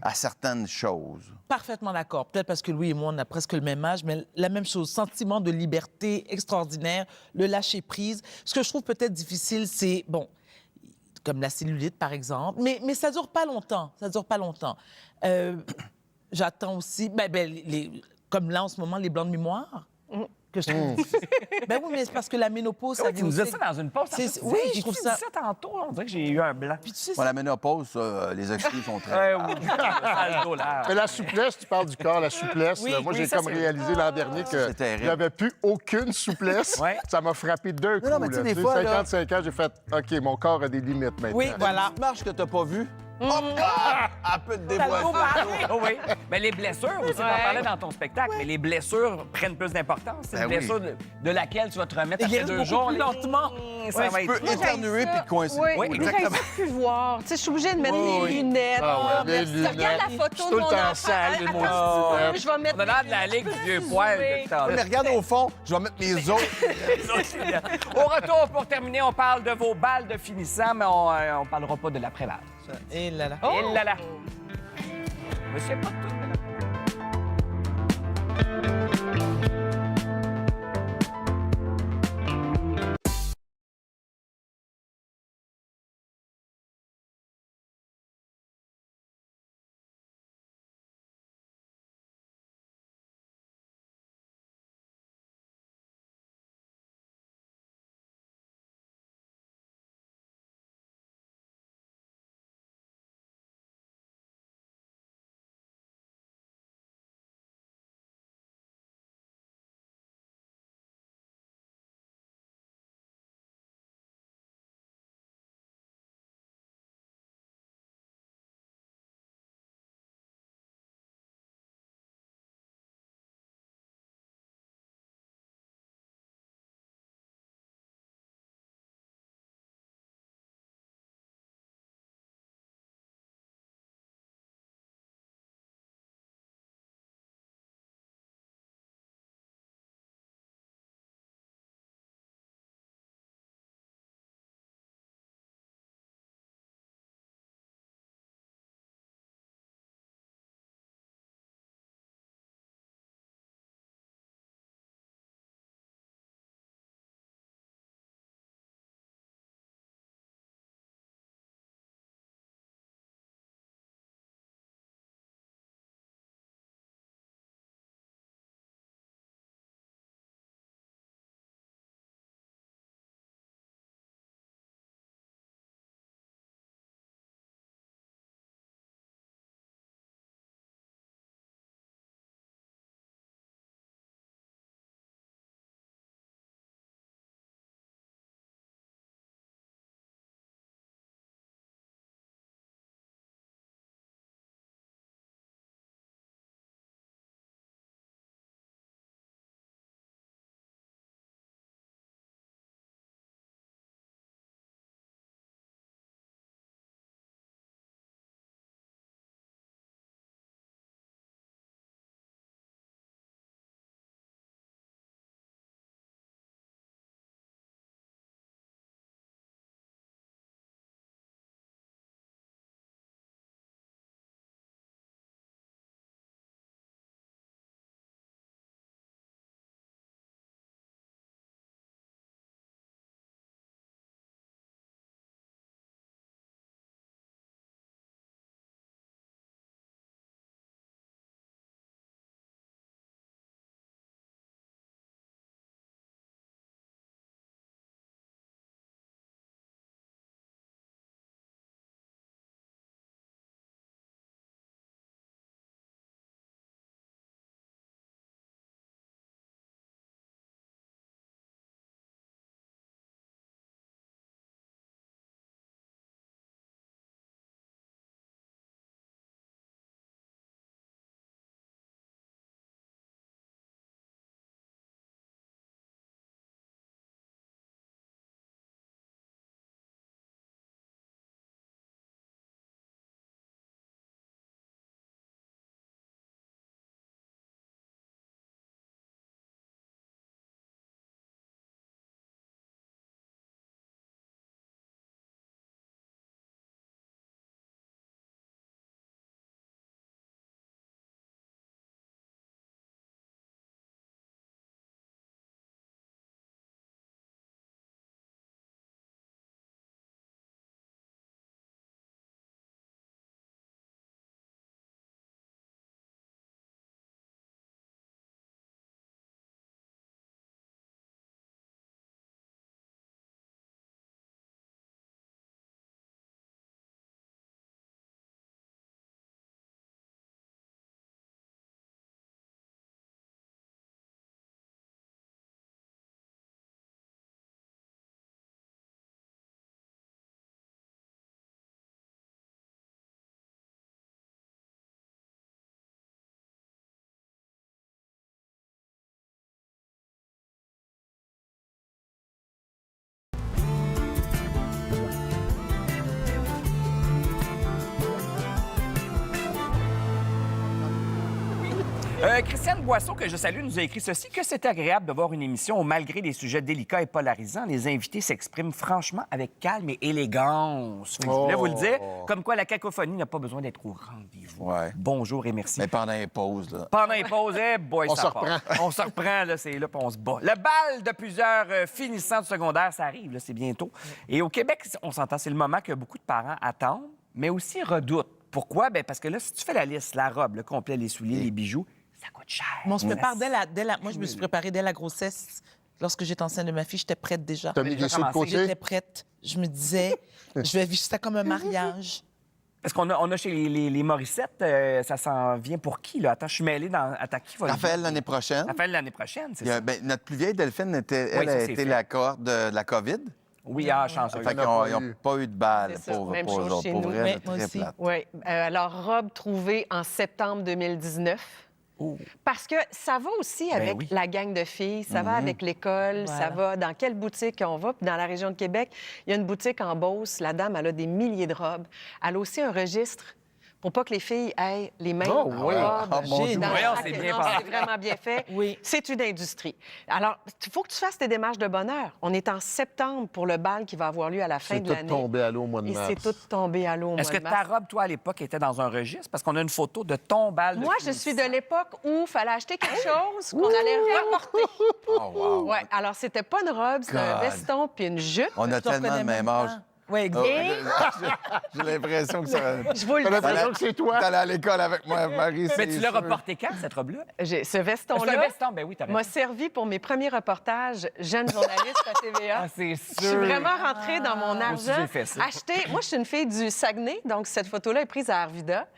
à certaines choses. Parfaitement d'accord. Peut-être parce que Louis et moi, on a presque le même âge, mais la même chose. Sentiment de liberté extraordinaire, le lâcher-prise. Ce que je trouve peut-être difficile, c'est, bon, comme la cellulite, par exemple, mais ça dure pas longtemps. Ça dure pas longtemps. J'attends aussi, comme là, en ce moment, les blancs de mémoire. Que je trouve difficile. Ben oui, mais c'est parce que la ménopause, ça Oui, tu vient nous disais aussi- ça dans une pause. Oui, je je trouve trouve ça... ça tantôt. On dirait que j'ai eu un blanc. Puis tu sais, Bon, la ménopause, ça, les excuses sont très... Oui, ça le dos, là. Mais la souplesse, tu parles du corps, la souplesse. Oui, là. Moi, oui, j'ai ça, comme c'est- réalisé l'an dernier que c'est terrible. j'avais plus aucune souplesse. Ouais. Ça m'a frappé d'un coup. non, mais tu sais, là. des fois, là- 55 ans, j'ai fait OK, mon corps a des limites maintenant. Oui, voilà. Une marche que t'as pas vue, hop, elle peut te Ça le vaut déboîter. Oh oui. Mais les blessures aussi, tu en parlais dans ton spectacle, mais les blessures prennent plus d'importance. C'est Ben une oui. blessure de laquelle tu vas te remettre Et après guérir 2 beaucoup jours. plus lentement. Ça va Tu peux être... éternuer puis te coincer. Oui, Oui, mais exactement. j'ai plus voir. Tu sais, je suis obligée de mettre Oui, mes oui. lunettes. Ah ouais, les Tu lunettes. regardes la photo Je suis de tout le mon temps enfant. sale, les maudites Attends, lunettes. je vais mettre On a l'air de la ligue du vieux poil de tout à l'heure. Mais regarde au fond, je vais mettre mes autres. Au retour, pour terminer, on parle de vos balles de finissant, mais on parlera pas de l'après-balle. Et là là. Et là là. Mais c'est pas tout. Christiane Boisseau, que je salue, nous a écrit ceci, que c'est agréable de voir une émission où, malgré des sujets délicats et polarisants, les invités s'expriment franchement avec calme et élégance. Fait que je voulais vous le dire, comme quoi la cacophonie n'a pas besoin d'être au rendez-vous. Ouais. Bonjour et merci. Mais pendant les pauses, là. Pendant les pauses, boy, On ça se part. reprend. On se reprend, là, c'est là, puis on se bat. Le bal de plusieurs finissants de secondaire, ça arrive, là, c'est bientôt. Et au Québec, on s'entend, c'est le moment que beaucoup de parents attendent, mais aussi redoutent. Pourquoi? Bien, parce que là, si tu fais la liste, la robe, le complet, les souliers, les bijoux, ça coûte cher. Mais on se prépare Moi, je me suis préparée dès la grossesse. Lorsque j'étais enceinte de ma fille, j'étais prête déjà. T'as mis des sous de côté? J'étais prête. Je me disais, je vais vivre ça comme un mariage. Parce qu'on a chez les Morissette, ça s'en vient pour qui, là? Attends, je suis mêlée dans... Attends, qui va le Raphaël, l'année prochaine. Raphaël, l'année prochaine, c'est Il y a- ça? ben, notre plus vieille Delphine, elle Oui, ça, a c'est été fait. la cohorte de la COVID. Oui, chanceux. Fait qu'ils pas n'ont eu. pas eu de balle, C'est ça. pauvres Même eux chose autres. chez Pour nous. vrai, Mais là, moi très aussi. plate. Oui. Alors, robe trouvée en septembre 2019. Parce que ça va aussi avec oui. la gang de filles, ça va avec l'école, ça Voilà. va dans quelle boutique on va. Puis dans la région de Québec, il y a une boutique en Beauce. La dame, elle a des milliers de robes. Elle a aussi un registre pour pas que les filles aient les mêmes Oh, oui. robes. Ah, mon Dieu. dans Voyons, chaque- c'est bien Non, pensé. c'est vraiment bien fait. Oui. C'est une industrie. Alors, il faut que tu fasses tes démarches de bonheur. On est en septembre pour le bal qui va avoir lieu à la fin C'est de tout l'année. tombé à l'eau au mois de Et mars. c'est tout tombé à l'eau au mois Est-ce que de ta mars. robe, toi, à l'époque, était dans un registre? Parce qu'on a une photo de ton bal de Moi, je finissant. suis de l'époque où il fallait acheter quelque chose qu'on allait reporter. Oh, wow. Ouais, alors c'était pas une robe, c'était un God. veston puis une jupe. On a Je te tellement reconnais le même même âge. pas. Oui, exact. J'ai l'impression que ça... Je vous le T'as dis. l'impression que c'est toi? T'allais à l'école avec moi, Marie. Mais c'est tu l'as sûr. reporté quand, cette robe-là? Ce C'est un veston-là veston, ben oui, t'as raison. m'a servi pour mes premiers reportages jeune journaliste à TVA. Ah, c'est sûr. Je suis vraiment rentrée dans mon Moi aussi, argent. j'ai fait ça. Moi, je suis une fille du Saguenay, donc cette photo-là est prise à Arvida.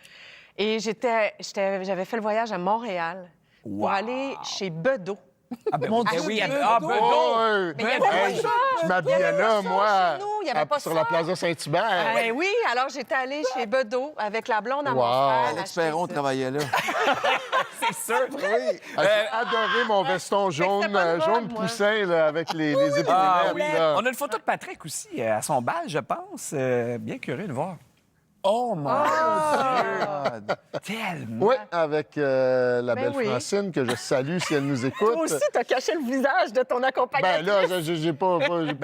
Et j'avais fait le voyage à Montréal pour aller chez Bedeau. Ah, ben, Mon ben Dieu, oui, Bedeau. ah, Oh, Bedeau! ouais. Mais il y avait pas Hey, ça. je Il y m'habillais avait là, pas ça moi, chez nous, il y avait pas sur ça. la Plaza Saint-Hubert. Ben oui, alors j'étais allée chez Bedeau avec la blonde à Wow. mon frère. Alex acheter Perron ça. travaillait là. C'est sûr. Oui. Ah, j'ai adoré mon veston jaune, c'était pas une robe, jaune moi. poussin là, avec les épaulettes. Ah oui. là. On a une photo de Patrick aussi, à son bal, je pense. Bien curieux de voir. Oh, mon God. Dieu! Tellement! Oui, avec la belle oui. Francine, que je salue si elle nous écoute. Toi aussi, t'as caché le visage de ton accompagnatrice. Ben là, j'ai pas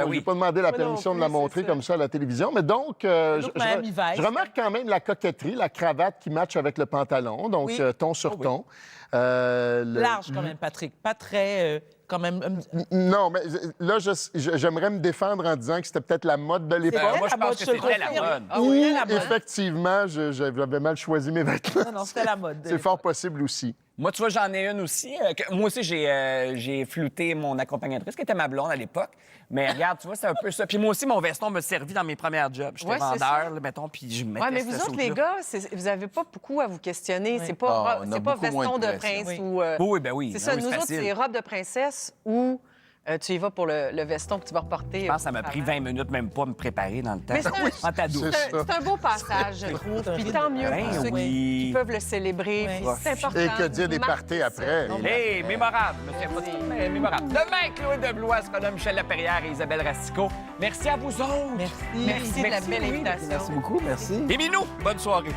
oui. demandé la Moi non permission de plus, la c'est montrer ça. comme ça à la télévision. Mais donc, Look Miami Vice. je remarque quand même la coquetterie, la cravate qui matche avec le pantalon, donc Oui. ton sur ton. Large quand même, Patrick. Pas très, quand même... Non, mais là, j'aimerais me défendre en disant que c'était peut-être la mode de l'époque. moi, je la pense mode, que je le c'était la confirme. mode. Ah Ou, oui, c'était la mode. effectivement, j'avais mal choisi mes vêtements. Non, non, c'était la mode. C'est fort possible aussi. Moi, tu vois, j'en ai une aussi. Moi aussi, j'ai flouté mon accompagnatrice, qui était ma blonde à l'époque. Mais regarde, tu vois, c'est un peu ça. Puis moi aussi, mon veston me servit dans mes premières jobs. J'étais Ouais, c'est vendeur, là, mettons, puis je mettais Oui, mais ce vous autres, saut-là. les gars, vous n'avez pas beaucoup à vous questionner. Oui. C'est pas, Ah, on a c'est pas beaucoup moins veston de de pression. prince Oui. ou... Oui, ben oui. C'est Ben ça, oui, nous autres, facile. c'est robe de princesse ou tu y vas pour le veston que tu vas reporter. Je pense que ça m'a pris 20 minutes, même pas, à me préparer dans le temps. Mais c'est un- En ta douce. C'est ça. C'est un beau passage, je trouve. Puis tant mieux Ben pour ceux oui. qui peuvent le célébrer. Oui. Puis c'est important. Et que dire des Marquez parties ça. après? Hey, mémorable. Je me souviens pas de tout, mais mémorable. Demain, Chloé Deblois sera là, Michel Laperrière et Isabelle Rastico. Merci à vous autres. Merci. Merci de la belle oui. invitation. Merci beaucoup, merci. Et Minou, bonne soirée.